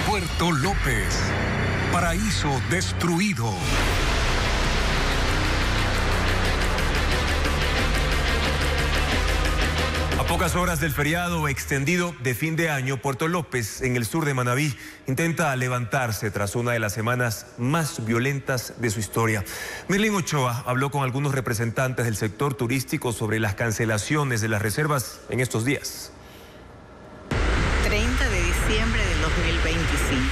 Puerto López, paraíso destruido. A pocas horas del feriado extendido de fin de año, Puerto López, en el sur de Manabí, intenta levantarse tras una de las semanas más violentas de su historia. Merlin Ochoa habló con algunos representantes del sector turístico sobre las cancelaciones de las reservas en estos días. 30 de diciembre del 2025.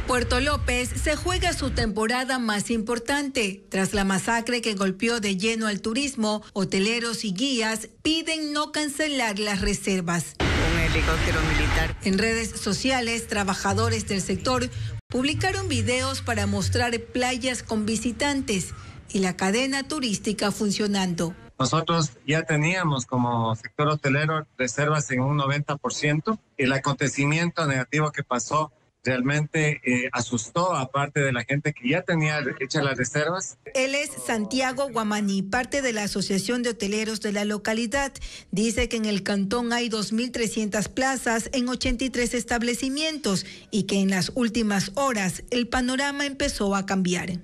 Puerto López se juega su temporada más importante. Tras la masacre que golpeó de lleno al turismo, hoteleros y guías piden no cancelar las reservas. Un helicóptero militar. En redes sociales, trabajadores del sector publicaron videos para mostrar playas con visitantes y la cadena turística funcionando. Nosotros ya teníamos como sector hotelero reservas en un 90%. El acontecimiento negativo que pasó realmente asustó a parte de la gente que ya tenía hechas las reservas. Él es Santiago Guamaní, parte de la Asociación de Hoteleros de la localidad. Dice que en el cantón hay 2.300 plazas en 83 establecimientos y que en las últimas horas el panorama empezó a cambiar.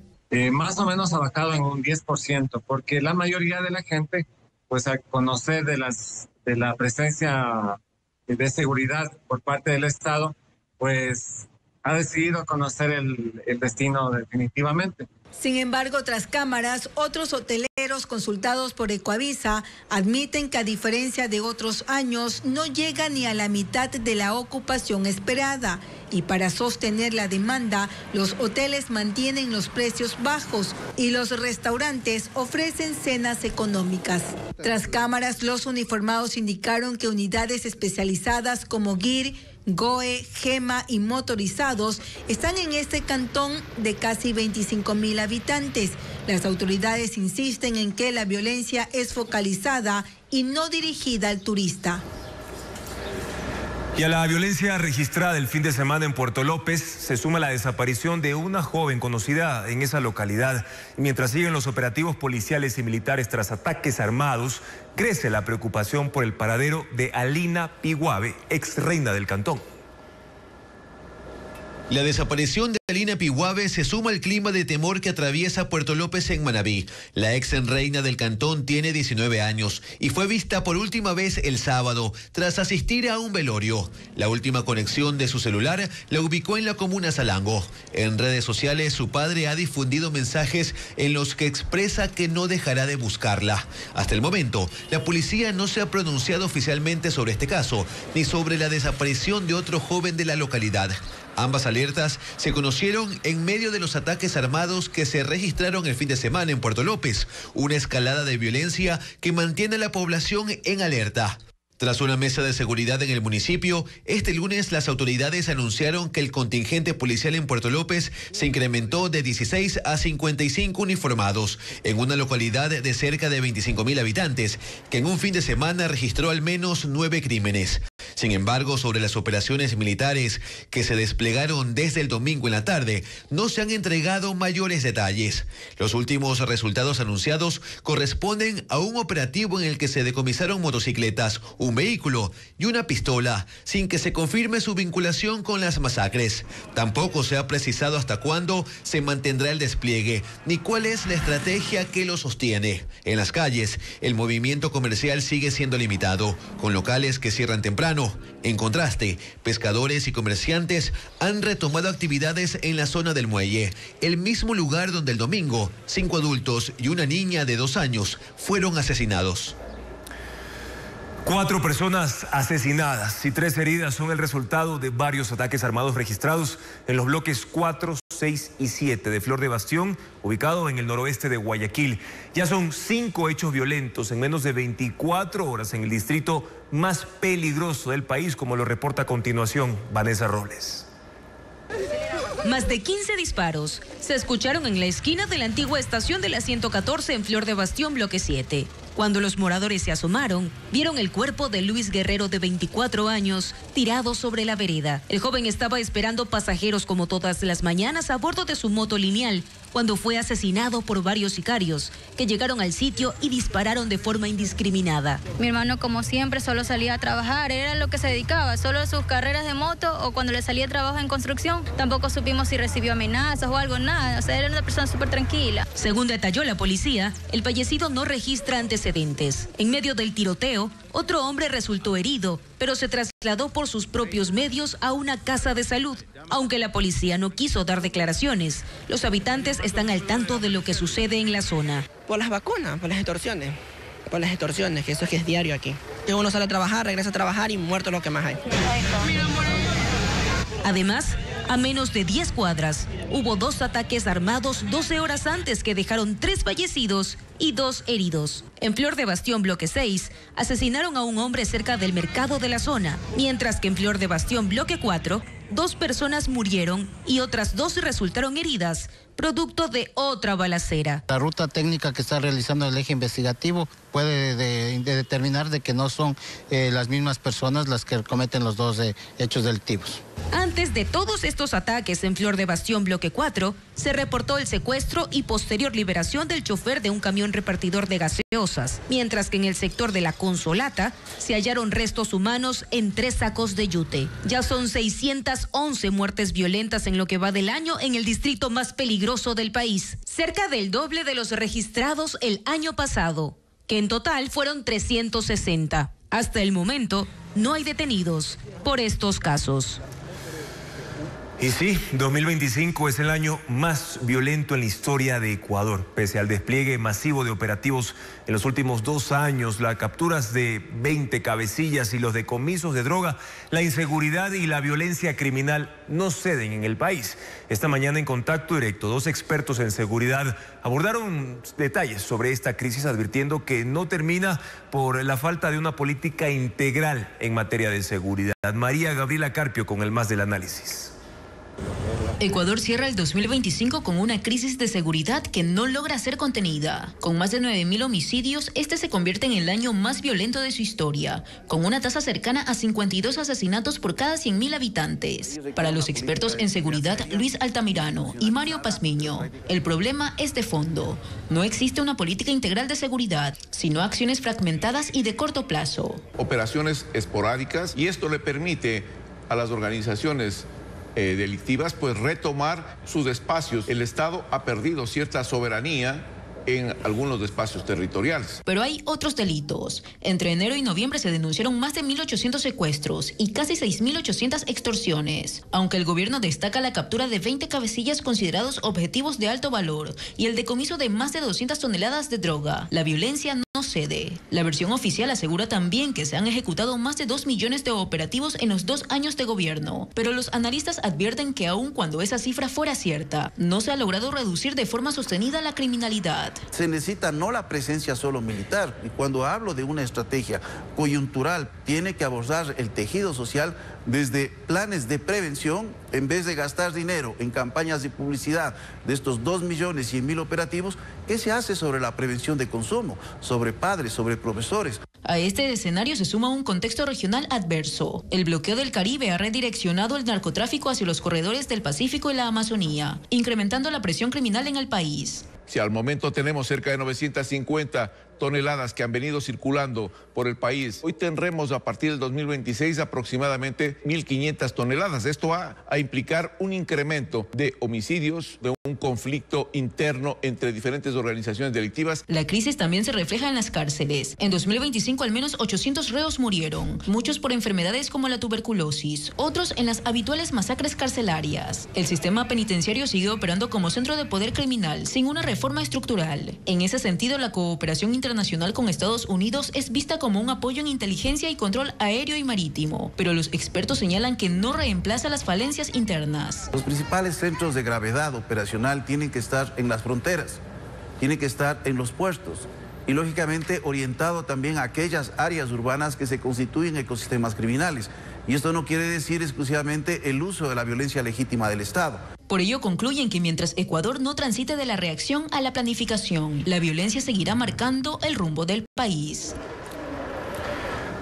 Más o menos ha bajado en un 10%, porque la mayoría de la gente, pues al conocer de la presencia de seguridad por parte del Estado, pues ha decidido conocer el destino definitivamente. Sin embargo, tras cámaras, otros hoteleros consultados por Ecoavisa admiten que a diferencia de otros años no llega ni a la mitad de la ocupación esperada y para sostener la demanda, los hoteles mantienen los precios bajos y los restaurantes ofrecen cenas económicas. Tras cámaras, los uniformados indicaron que unidades especializadas como GIR, GOE, GEMA y motorizados están en este cantón de casi 25.000 habitantes. Las autoridades insisten en que la violencia es focalizada y no dirigida al turista. Y a la violencia registrada el fin de semana en Puerto López se suma la desaparición de una joven conocida en esa localidad. Mientras siguen los operativos policiales y militares tras ataques armados, crece la preocupación por el paradero de Alina Piguave, ex reina del cantón. La desaparición de Alina Piguave se suma al clima de temor que atraviesa Puerto López en Manabí. La ex reina del cantón tiene 19 años y fue vista por última vez el sábado tras asistir a un velorio. La última conexión de su celular la ubicó en la comuna Salango. En redes sociales su padre ha difundido mensajes en los que expresa que no dejará de buscarla. Hasta el momento, la policía no se ha pronunciado oficialmente sobre este caso ni sobre la desaparición de otro joven de la localidad. Ambas alertas se conocieron en medio de los ataques armados que se registraron el fin de semana en Puerto López, una escalada de violencia que mantiene a la población en alerta. Tras una mesa de seguridad en el municipio, este lunes las autoridades anunciaron que el contingente policial en Puerto López se incrementó de 16 a 55 uniformados en una localidad de cerca de 25.000 habitantes, que en un fin de semana registró al menos 9 crímenes. Sin embargo, sobre las operaciones militares que se desplegaron desde el domingo en la tarde, no se han entregado mayores detalles. Los últimos resultados anunciados corresponden a un operativo en el que se decomisaron motocicletas, un vehículo y una pistola, sin que se confirme su vinculación con las masacres. Tampoco se ha precisado hasta cuándo se mantendrá el despliegue, ni cuál es la estrategia que lo sostiene. En las calles, el movimiento comercial sigue siendo limitado, con locales que cierran temprano. En contraste, pescadores y comerciantes han retomado actividades en la zona del muelle, el mismo lugar donde el domingo 5 adultos y una niña de 2 años fueron asesinados. 4 personas asesinadas y 3 heridas son el resultado de varios ataques armados registrados en los bloques 4, 6 y 7 de Flor de Bastión, ubicado en el noroeste de Guayaquil. Ya son 5 hechos violentos en menos de 24 horas en el distrito más peligroso del país, como lo reporta a continuación Vanessa Robles. Más de 15 disparos se escucharon en la esquina de la antigua estación de la 114 en Flor de Bastión, bloque 7. Cuando los moradores se asomaron, vieron el cuerpo de Luis Guerrero, de 24 años, tirado sobre la vereda. El joven estaba esperando pasajeros como todas las mañanas a bordo de su moto lineal, cuando fue asesinado por varios sicarios que llegaron al sitio y dispararon de forma indiscriminada. Mi hermano, como siempre, solo salía a trabajar, era lo que se dedicaba, solo a sus carreras de moto o cuando le salía trabajo en construcción. Tampoco supimos si recibió amenazas o algo, nada. O sea, era una persona súper tranquila. Según detalló la policía, el fallecido no registra antecedentes. En medio del tiroteo, otro hombre resultó herido, pero se trasladó por sus propios medios a una casa de salud. Aunque la policía no quiso dar declaraciones, los habitantes están al tanto de lo que sucede en la zona. Por las vacunas, por las extorsiones, que eso es que es diario aquí. Que uno sale a trabajar, regresa a trabajar y muerto lo que más hay. Además, a menos de 10 cuadras, hubo 2 ataques armados 12 horas antes que dejaron 3 fallecidos y 2 heridos. En Flor de Bastión, bloque 6, asesinaron a un hombre cerca del mercado de la zona, mientras que en Flor de Bastión, bloque 4, 2 personas murieron y otras 2 resultaron heridas, producto de otra balacera. La ruta técnica que está realizando el eje investigativo puede determinar de que no son las mismas personas las que cometen los 2 hechos delictivos. Antes de todos estos ataques en Flor de Bastión, bloque 4, se reportó el secuestro y posterior liberación del chofer de un camión repartidor de gaseosas, mientras que en el sector de la Consolata se hallaron restos humanos en 3 sacos de yute. Ya son 611 muertes violentas en lo que va del año en el distrito más peligroso del país, cerca del doble de los registrados el año pasado, que en total fueron 360. Hasta el momento, no hay detenidos por estos casos. Y sí, 2025 es el año más violento en la historia de Ecuador. Pese al despliegue masivo de operativos en los últimos 2 años, las capturas de 20 cabecillas y los decomisos de droga, la inseguridad y la violencia criminal no ceden en el país. Esta mañana en Contacto Directo, 2 expertos en seguridad abordaron detalles sobre esta crisis, advirtiendo que no termina por la falta de una política integral en materia de seguridad. María Gabriela Carpio con el más del análisis. Ecuador cierra el 2025 con una crisis de seguridad que no logra ser contenida. Con más de 9.000 homicidios, este se convierte en el año más violento de su historia, con una tasa cercana a 52 asesinatos por cada 100.000 habitantes. Para los expertos en seguridad Luis Altamirano y Mario Pazmiño, el problema es de fondo. No existe una política integral de seguridad, sino acciones fragmentadas y de corto plazo. Operaciones esporádicas, y esto le permite a las organizaciones delictivas pues retomar sus espacios. El Estado ha perdido cierta soberanía en algunos espacios territoriales. Pero hay otros delitos. Entre enero y noviembre se denunciaron más de 1.800 secuestros y casi 6.800 extorsiones. Aunque el gobierno destaca la captura de 20 cabecillas considerados objetivos de alto valor y el decomiso de más de 200 toneladas de droga, la violencia no cede. La versión oficial asegura también que se han ejecutado más de 2 millones de operativos en los 2 años de gobierno. Pero los analistas advierten que aun cuando esa cifra fuera cierta, no se ha logrado reducir de forma sostenida la criminalidad. Se necesita no la presencia solo militar, y cuando hablo de una estrategia coyuntural, tiene que abordar el tejido social desde planes de prevención, en vez de gastar dinero en campañas de publicidad de estos 2.100.000 operativos. ¿Qué se hace sobre la prevención de consumo? Sobre padres, sobre profesores. A este escenario se suma un contexto regional adverso. El bloqueo del Caribe ha redireccionado el narcotráfico hacia los corredores del Pacífico y la Amazonía, incrementando la presión criminal en el país. Si al momento tenemos cerca de 950 toneladas que han venido circulando por el país, hoy tendremos a partir del 2026 aproximadamente 1.500 toneladas. Esto va a implicar un incremento de homicidios, de un conflicto interno entre diferentes organizaciones delictivas. La crisis también se refleja en las cárceles. En 2025 al menos 800 reos murieron, muchos por enfermedades como la tuberculosis, otros en las habituales masacres carcelarias. El sistema penitenciario sigue operando como centro de poder criminal sin una reforma estructural. En ese sentido, la cooperación internacional con Estados Unidos es vista como un apoyo en inteligencia y control aéreo y marítimo, pero los expertos señalan que no reemplaza las falencias internas. Los principales centros de gravedad operacional tienen que estar en las fronteras, tienen que estar en los puertos y lógicamente orientado también a aquellas áreas urbanas que se constituyen ecosistemas criminales. Y esto no quiere decir exclusivamente el uso de la violencia legítima del Estado. Por ello concluyen que mientras Ecuador no transite de la reacción a la planificación, la violencia seguirá marcando el rumbo del país.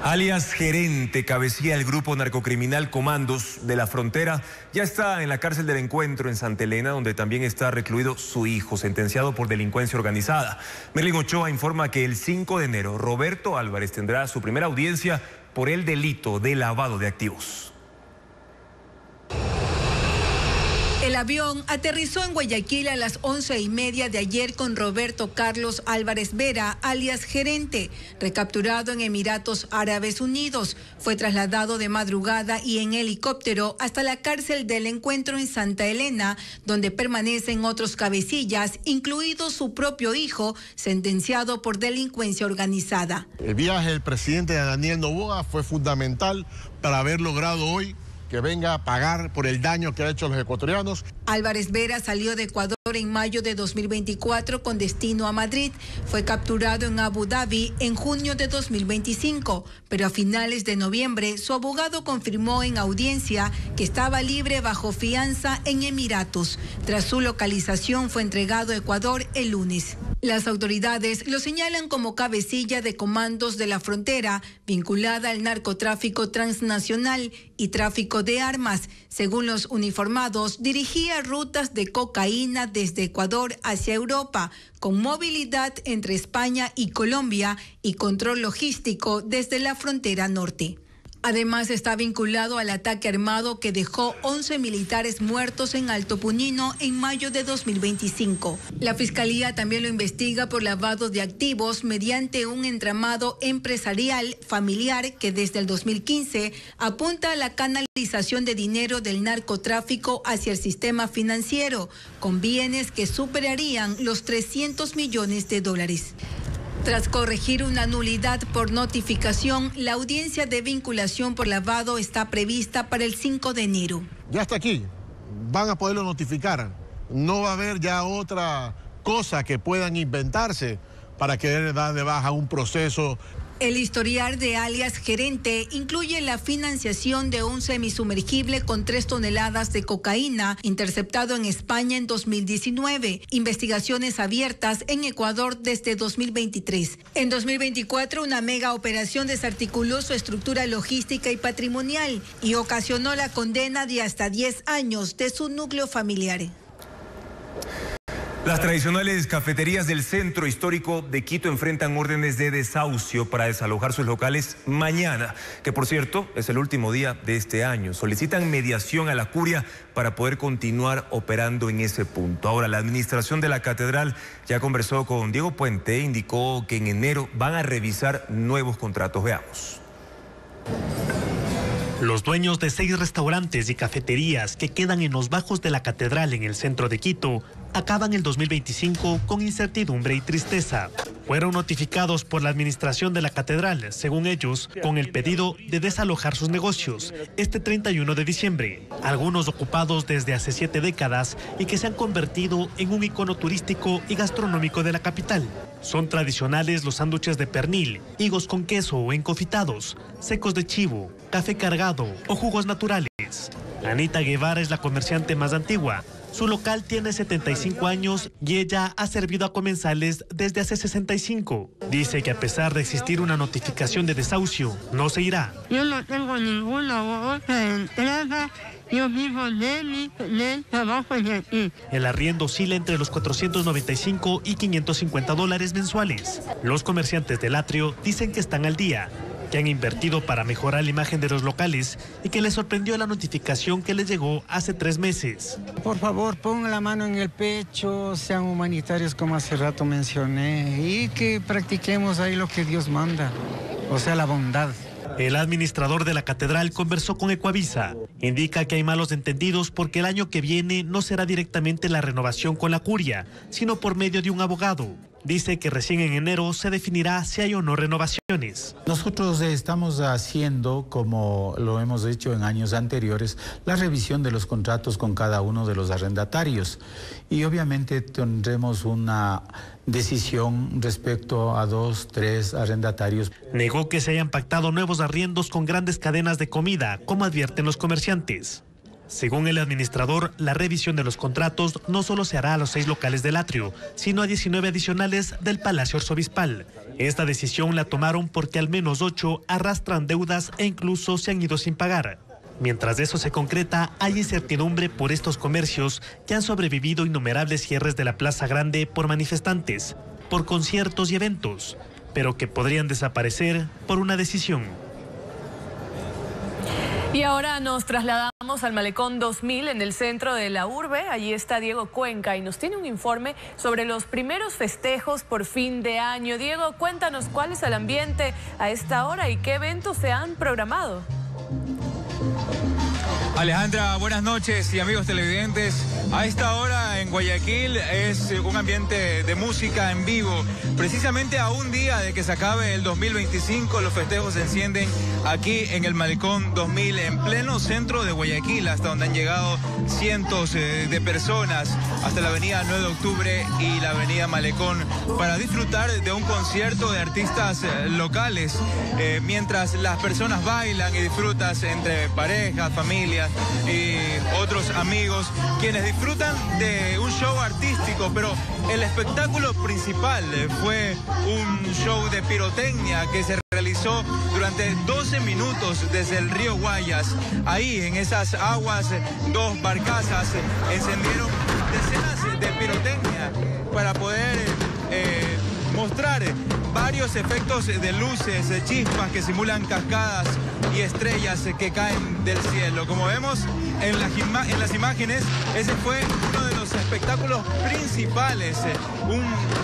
Alias Gerente, cabecilla el grupo narcocriminal Comandos de la Frontera, ya está en la cárcel del Encuentro en Santa Elena, donde también está recluido su hijo, sentenciado por delincuencia organizada. Merlin Ochoa informa que el 5 de enero Roberto Álvarez tendrá su primera audiencia por el delito de lavado de activos. El avión aterrizó en Guayaquil a las 11:30 de ayer con Roberto Carlos Álvarez Vera, alias Gerente, recapturado en Emiratos Árabes Unidos. Fue trasladado de madrugada y en helicóptero hasta la cárcel del Encuentro en Santa Elena, donde permanecen otros cabecillas, incluido su propio hijo, sentenciado por delincuencia organizada. El viaje del presidente Daniel Noboa fue fundamental para haber logrado hoy que venga a pagar por el daño que ha hecho a los ecuatorianos. Álvarez Vera salió de Ecuador en mayo de 2024 con destino a Madrid. Fue capturado en Abu Dhabi en junio de 2025, pero a finales de noviembre su abogado confirmó en audiencia que estaba libre bajo fianza en Emiratos. Tras su localización fue entregado a Ecuador el lunes. Las autoridades lo señalan como cabecilla de Comandos de la Frontera, vinculada al narcotráfico transnacional y tráfico de armas. Según los uniformados, dirigía rutas de cocaína desde Ecuador hacia Europa, con movilidad entre España y Colombia y control logístico desde la frontera norte. Además, está vinculado al ataque armado que dejó 11 militares muertos en Alto Punino en mayo de 2025. La Fiscalía también lo investiga por lavado de activos mediante un entramado empresarial familiar que desde el 2015 apunta a la canalización de dinero del narcotráfico hacia el sistema financiero, con bienes que superarían los 300 millones de dólares. Tras corregir una nulidad por notificación, la audiencia de vinculación por lavado está prevista para el 5 de enero. Ya está aquí, van a poderlo notificar. No va a haber ya otra cosa que puedan inventarse para querer dar de baja un proceso. El historial de alias Gerente incluye la financiación de un semisumergible con 3 toneladas de cocaína interceptado en España en 2019, investigaciones abiertas en Ecuador desde 2023. En 2024, una mega operación desarticuló su estructura logística y patrimonial y ocasionó la condena de hasta 10 años de su núcleo familiar. Las tradicionales cafeterías del centro histórico de Quito enfrentan órdenes de desahucio para desalojar sus locales mañana, que por cierto es el último día de este año. Solicitan mediación a la curia para poder continuar operando en ese punto. Ahora, la administración de la catedral ya conversó con Diego Puente, indicó que en enero van a revisar nuevos contratos. Veamos. Los dueños de 6 restaurantes y cafeterías que quedan en los bajos de la catedral en el centro de Quito acaban el 2025 con incertidumbre y tristeza. Fueron notificados por la administración de la catedral, según ellos, con el pedido de desalojar sus negocios este 31 de diciembre. Algunos ocupados desde hace 7 décadas y que se han convertido en un icono turístico y gastronómico de la capital. Son tradicionales los sándwiches de pernil, higos con queso o encofitados, secos de chivo, café cargado o jugos naturales. Anita Guevara es la comerciante más antigua. Su local tiene 75 años y ella ha servido a comensales desde hace 65. Dice que a pesar de existir una notificación de desahucio, no se irá. Yo no tengo ninguna otra entrada. Yo vivo del trabajo de aquí. El arriendo oscila entre los $495 y $550 mensuales. Los comerciantes del atrio dicen que están al día, que han invertido para mejorar la imagen de los locales y que les sorprendió la notificación que les llegó hace 3 meses. Por favor, pongan la mano en el pecho, sean humanitarios como hace rato mencioné y que practiquemos ahí lo que Dios manda, o sea, la bondad. El administrador de la catedral conversó con Ecuavisa. Indica que hay malos entendidos porque el año que viene no será directamente la renovación con la curia, sino por medio de un abogado. Dice que recién en enero se definirá si hay o no renovaciones. Nosotros estamos haciendo, como lo hemos hecho en años anteriores, la revisión de los contratos con cada uno de los arrendatarios. Y obviamente tendremos una decisión respecto a 2, 3 arrendatarios. Negó que se hayan pactado nuevos arriendos con grandes cadenas de comida, como advierten los comerciantes. Según el administrador, la revisión de los contratos no solo se hará a los 6 locales del atrio, sino a 19 adicionales del Palacio Arzobispal. Esta decisión la tomaron porque al menos 8 arrastran deudas e incluso se han ido sin pagar. Mientras eso se concreta, hay incertidumbre por estos comercios que han sobrevivido innumerables cierres de la Plaza Grande por manifestantes, por conciertos y eventos, pero que podrían desaparecer por una decisión. Y ahora nos trasladamos al Malecón 2000 en el centro de la urbe. Allí está Diego Cuenca y nos tiene un informe sobre los primeros festejos por fin de año. Diego, cuéntanos cuál es el ambiente a esta hora y qué eventos se han programado. Alejandra, buenas noches y amigos televidentes. A esta hora en Guayaquil es un ambiente de música en vivo. Precisamente a un día de que se acabe el 2025, los festejos se encienden aquí en el Malecón 2000, en pleno centro de Guayaquil, hasta donde han llegado cientos de personas, hasta la avenida 9 de octubre y la avenida Malecón, para disfrutar de un concierto de artistas locales, mientras las personas bailan y disfrutan entre parejas, familias y otros amigos, quienes disfrutan de un show artístico, pero el espectáculo principal fue un show de pirotecnia que se realizó durante 12 minutos desde el río Guayas. Ahí, en esas aguas, 2 barcazas encendieron decenas de pirotecnia para poder mostrar varios efectos de luces, chispas que simulan cascadas y estrellas que caen del cielo. Como vemos en las imágenes, ese fue uno de los espectáculos principales,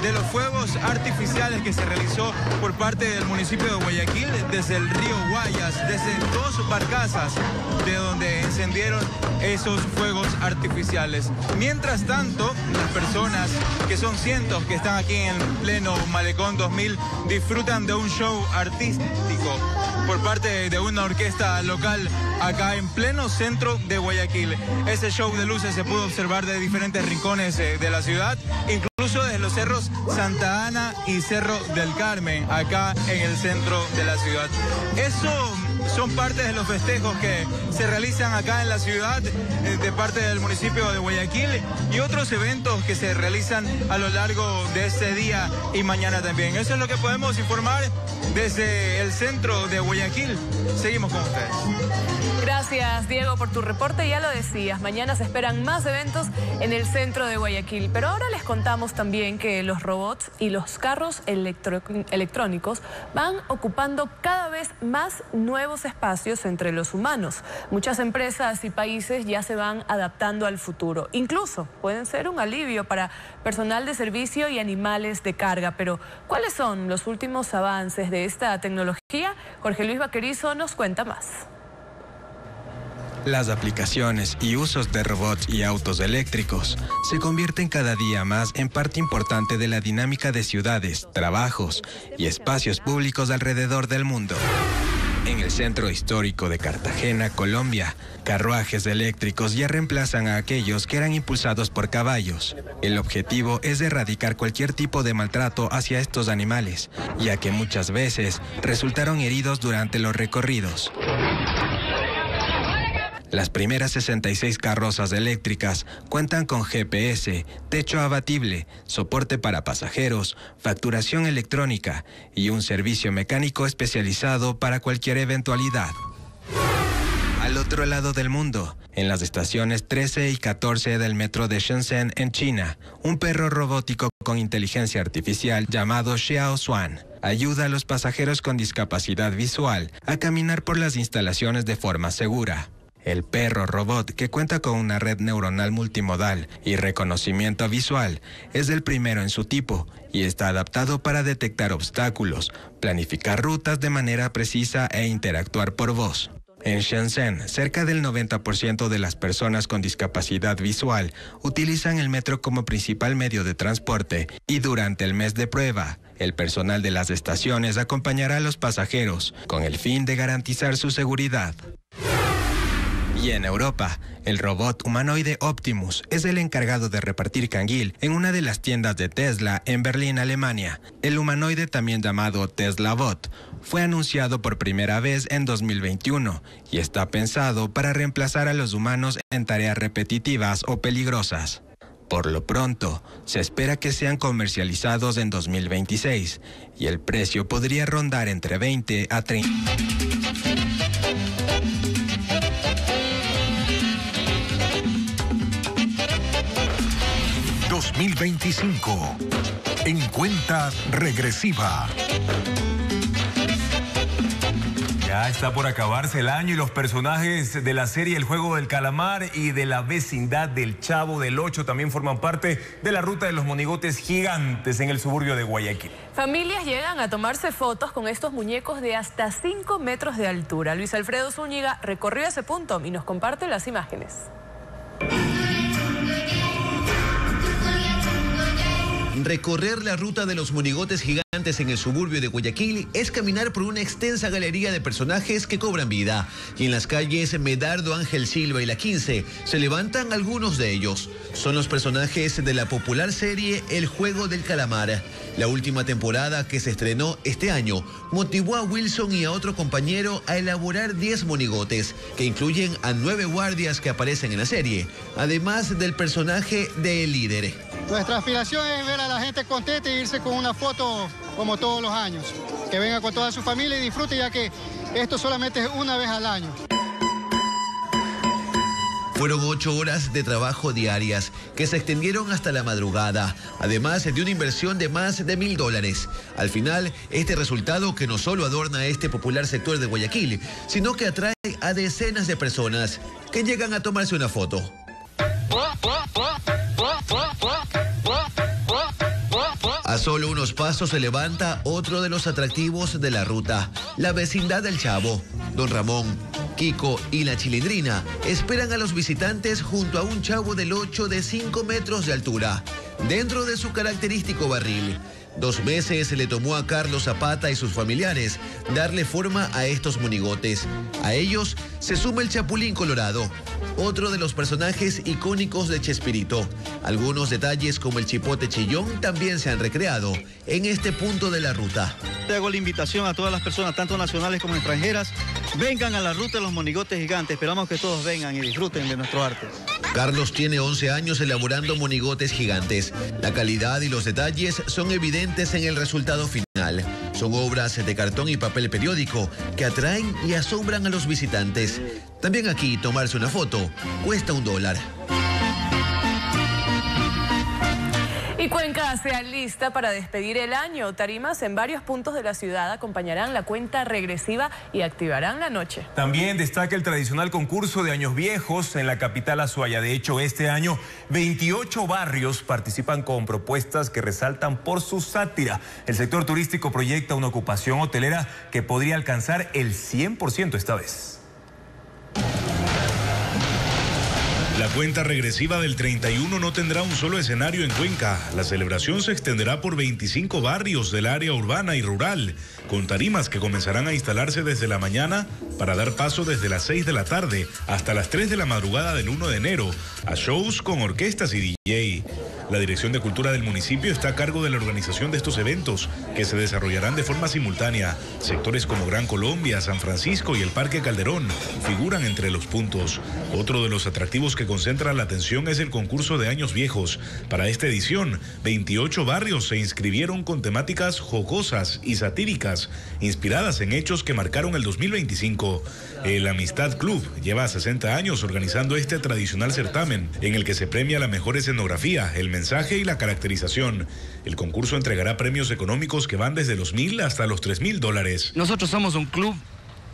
de los fuegos artificiales que se realizó por parte del municipio de Guayaquil desde el río Guayas, desde 2 barcazas de donde encendieron esos fuegos artificiales. Mientras tanto, las personas, que son cientos que están aquí en pleno Malecón 2000, disfrutan de un show artístico por parte de una orquesta local acá en pleno centro de Guayaquil. Ese show de luces se pudo observar de diferentes rincones de la ciudad, incluso desde los cerros Santa Ana y Cerro del Carmen, acá en el centro de la ciudad. Eso son parte de los festejos que se realizan acá en la ciudad de parte del municipio de Guayaquil y otros eventos que se realizan a lo largo de este día y mañana también. Eso es lo que podemos informar desde el centro de Guayaquil. Seguimos con ustedes. Gracias, Diego, por tu reporte. Ya lo decías, mañana se esperan más eventos en el centro de Guayaquil. Pero ahora les contamos también que los robots y los carros electrónicos van ocupando cada vez más nuevos espacios entre los humanos. Muchas empresas y países ya se van adaptando al futuro. Incluso pueden ser un alivio para personal de servicio y animales de carga. Pero, ¿cuáles son los últimos avances de esta tecnología? Jorge Luis Vaquerizo nos cuenta más. Las aplicaciones y usos de robots y autos eléctricos se convierten cada día más en parte importante de la dinámica de ciudades, trabajos y espacios públicos alrededor del mundo. En el centro histórico de Cartagena, Colombia, carruajes eléctricos ya reemplazan a aquellos que eran impulsados por caballos. El objetivo es erradicar cualquier tipo de maltrato hacia estos animales, ya que muchas veces resultaron heridos durante los recorridos. Las primeras 66 carrozas eléctricas cuentan con GPS, techo abatible, soporte para pasajeros, facturación electrónica y un servicio mecánico especializado para cualquier eventualidad. Al otro lado del mundo, en las estaciones 13 y 14 del metro de Shenzhen en China, un perro robótico con inteligencia artificial llamado Xiao Xuan ayuda a los pasajeros con discapacidad visual a caminar por las instalaciones de forma segura. El perro robot, que cuenta con una red neuronal multimodal y reconocimiento visual, es el primero en su tipo y está adaptado para detectar obstáculos, planificar rutas de manera precisa e interactuar por voz. En Shenzhen, cerca del 90% de las personas con discapacidad visual utilizan el metro como principal medio de transporte y durante el mes de prueba, el personal de las estaciones acompañará a los pasajeros con el fin de garantizar su seguridad. Y en Europa, el robot humanoide Optimus es el encargado de repartir canguil en una de las tiendas de Tesla en Berlín, Alemania. El humanoide, también llamado Tesla Bot, fue anunciado por primera vez en 2021 y está pensado para reemplazar a los humanos en tareas repetitivas o peligrosas. Por lo pronto, se espera que sean comercializados en 2026 y el precio podría rondar entre 20 a 30. 2025 en cuenta regresiva. Ya está por acabarse el año y los personajes de la serie El Juego del Calamar y de La Vecindad del Chavo del Ocho también forman parte de la ruta de los monigotes gigantes en el suburbio de Guayaquil. Familias llegan a tomarse fotos con estos muñecos de hasta 5 metros de altura. Luis Alfredo Zúñiga recorrió ese punto y nos comparte las imágenes. Recorrer la ruta de los monigotes gigantes en el suburbio de Guayaquil es caminar por una extensa galería de personajes que cobran vida. Y en las calles Medardo Ángel Silva y La 15 se levantan algunos de ellos. Son los personajes de la popular serie El Juego del Calamar. La última temporada, que se estrenó este año, motivó a Wilson y a otro compañero a elaborar 10 monigotes, que incluyen a 9 guardias que aparecen en la serie, además del personaje de El Líder. Nuestra aspiración es ver a la gente contenta e irse con una foto como todos los años. Que venga con toda su familia y disfrute, ya que esto solamente es una vez al año. Fueron 8 horas de trabajo diarias que se extendieron hasta la madrugada, además de una inversión de más de $1000. Al final, este resultado que no solo adorna este popular sector de Guayaquil, sino que atrae a decenas de personas que llegan a tomarse una foto. A solo unos pasos se levanta otro de los atractivos de la ruta, la vecindad del Chavo. Don Ramón, Kiko y la Chilindrina esperan a los visitantes junto a un Chavo del Ocho de 5 metros de altura, dentro de su característico barril. 2 meses le tomó a Carlos Zapata y sus familiares darle forma a estos monigotes. A ellos se suma el Chapulín Colorado, otro de los personajes icónicos de Chespirito. Algunos detalles como el Chipote Chillón también se han recreado en este punto de la ruta. Te hago la invitación a todas las personas, tanto nacionales como extranjeras, vengan a la ruta de los monigotes gigantes. Esperamos que todos vengan y disfruten de nuestro arte. Carlos tiene 11 años elaborando monigotes gigantes. La calidad y los detalles son evidentes en el resultado final. Son obras de cartón y papel periódico que atraen y asombran a los visitantes. También aquí tomarse una foto cuesta $1. Y Cuenca se alista para despedir el año. Tarimas en varios puntos de la ciudad acompañarán la cuenta regresiva y activarán la noche. También destaca el tradicional concurso de años viejos en la capital Azuaya. De hecho, este año 28 barrios participan con propuestas que resaltan por su sátira. El sector turístico proyecta una ocupación hotelera que podría alcanzar el 100% esta vez. La cuenta regresiva del 31 no tendrá un solo escenario en Cuenca. La celebración se extenderá por 25 barrios del área urbana y rural, con tarimas que comenzarán a instalarse desde la mañana para dar paso desde las 6 de la tarde hasta las 3 de la madrugada del 1 de enero a shows con orquestas y DJ. La Dirección de Cultura del municipio está a cargo de la organización de estos eventos, que se desarrollarán de forma simultánea. Sectores como Gran Colombia, San Francisco y el Parque Calderón figuran entre los puntos. Otro de los atractivos que concentra la atención es el concurso de años viejos. Para esta edición, 28 barrios se inscribieron con temáticas jocosas y satíricas, inspiradas en hechos que marcaron el 2025. El Amistad Club lleva 60 años organizando este tradicional certamen, en el que se premia la mejor escenografía, el mensaje y la caracterización. El concurso entregará premios económicos que van desde los $1,000 hasta los $3,000. Nosotros somos un club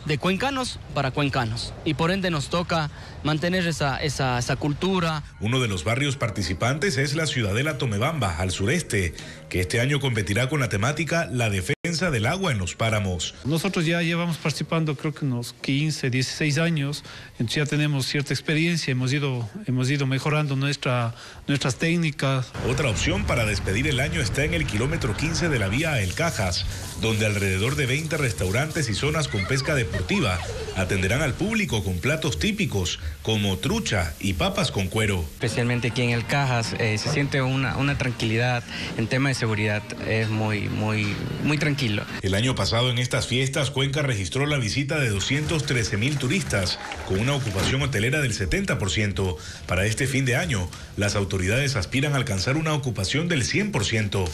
de cuencanos para cuencanos y por ende nos toca mantener esa cultura. Uno de los barrios participantes es la Ciudadela Tomebamba, al sureste, que este año competirá con la temática La defensa del agua en los páramos. Nosotros ya llevamos participando creo que unos 15, 16 años, entonces ya tenemos cierta experiencia, hemos ido mejorando nuestras técnicas. Otra opción para despedir el año está en el kilómetro 15 de la vía El Cajas, donde alrededor de 20 restaurantes y zonas con pesca deportiva atenderán al público con platos típicos como trucha y papas con cuero. Especialmente aquí en El Cajas se siente una tranquilidad en tema de seguridad, es muy tranquilo. El año pasado en estas fiestas Cuenca registró la visita de 213,000 turistas con una ocupación hotelera del 70%. Para este fin de año, las autoridades aspiran a alcanzar una ocupación del 100%.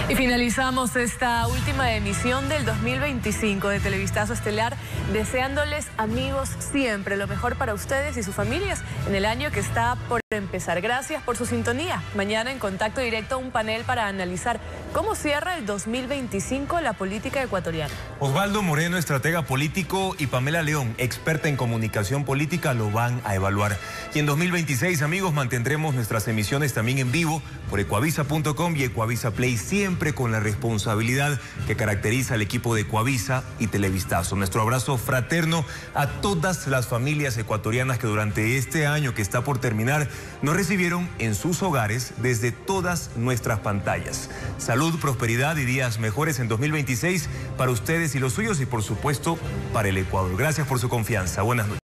Y finalizamos esta última emisión del 2025 de Televistazo Estelar, deseándoles, amigos, siempre lo mejor para ustedes y sus familias en el año que está por empezar. Gracias por su sintonía. Mañana en Contacto Directo un panel para analizar cómo cierra el 2025 la política ecuatoriana. Osvaldo Moreno, estratega político, y Pamela León, experta en comunicación política, lo van a evaluar. Y en 2026, amigos, mantendremos nuestras emisiones también en vivo por ecuavisa.com y Ecuavisa Play, siempre con la responsabilidad que caracteriza al equipo de Ecuavisa y Televistazo. Nuestro abrazo fraterno a todas las familias ecuatorianas que durante este año que está por terminar nos recibieron en sus hogares desde todas nuestras pantallas. Salud, prosperidad y días mejores en 2026 para ustedes y los suyos y por supuesto para el Ecuador. Gracias por su confianza. Buenas noches.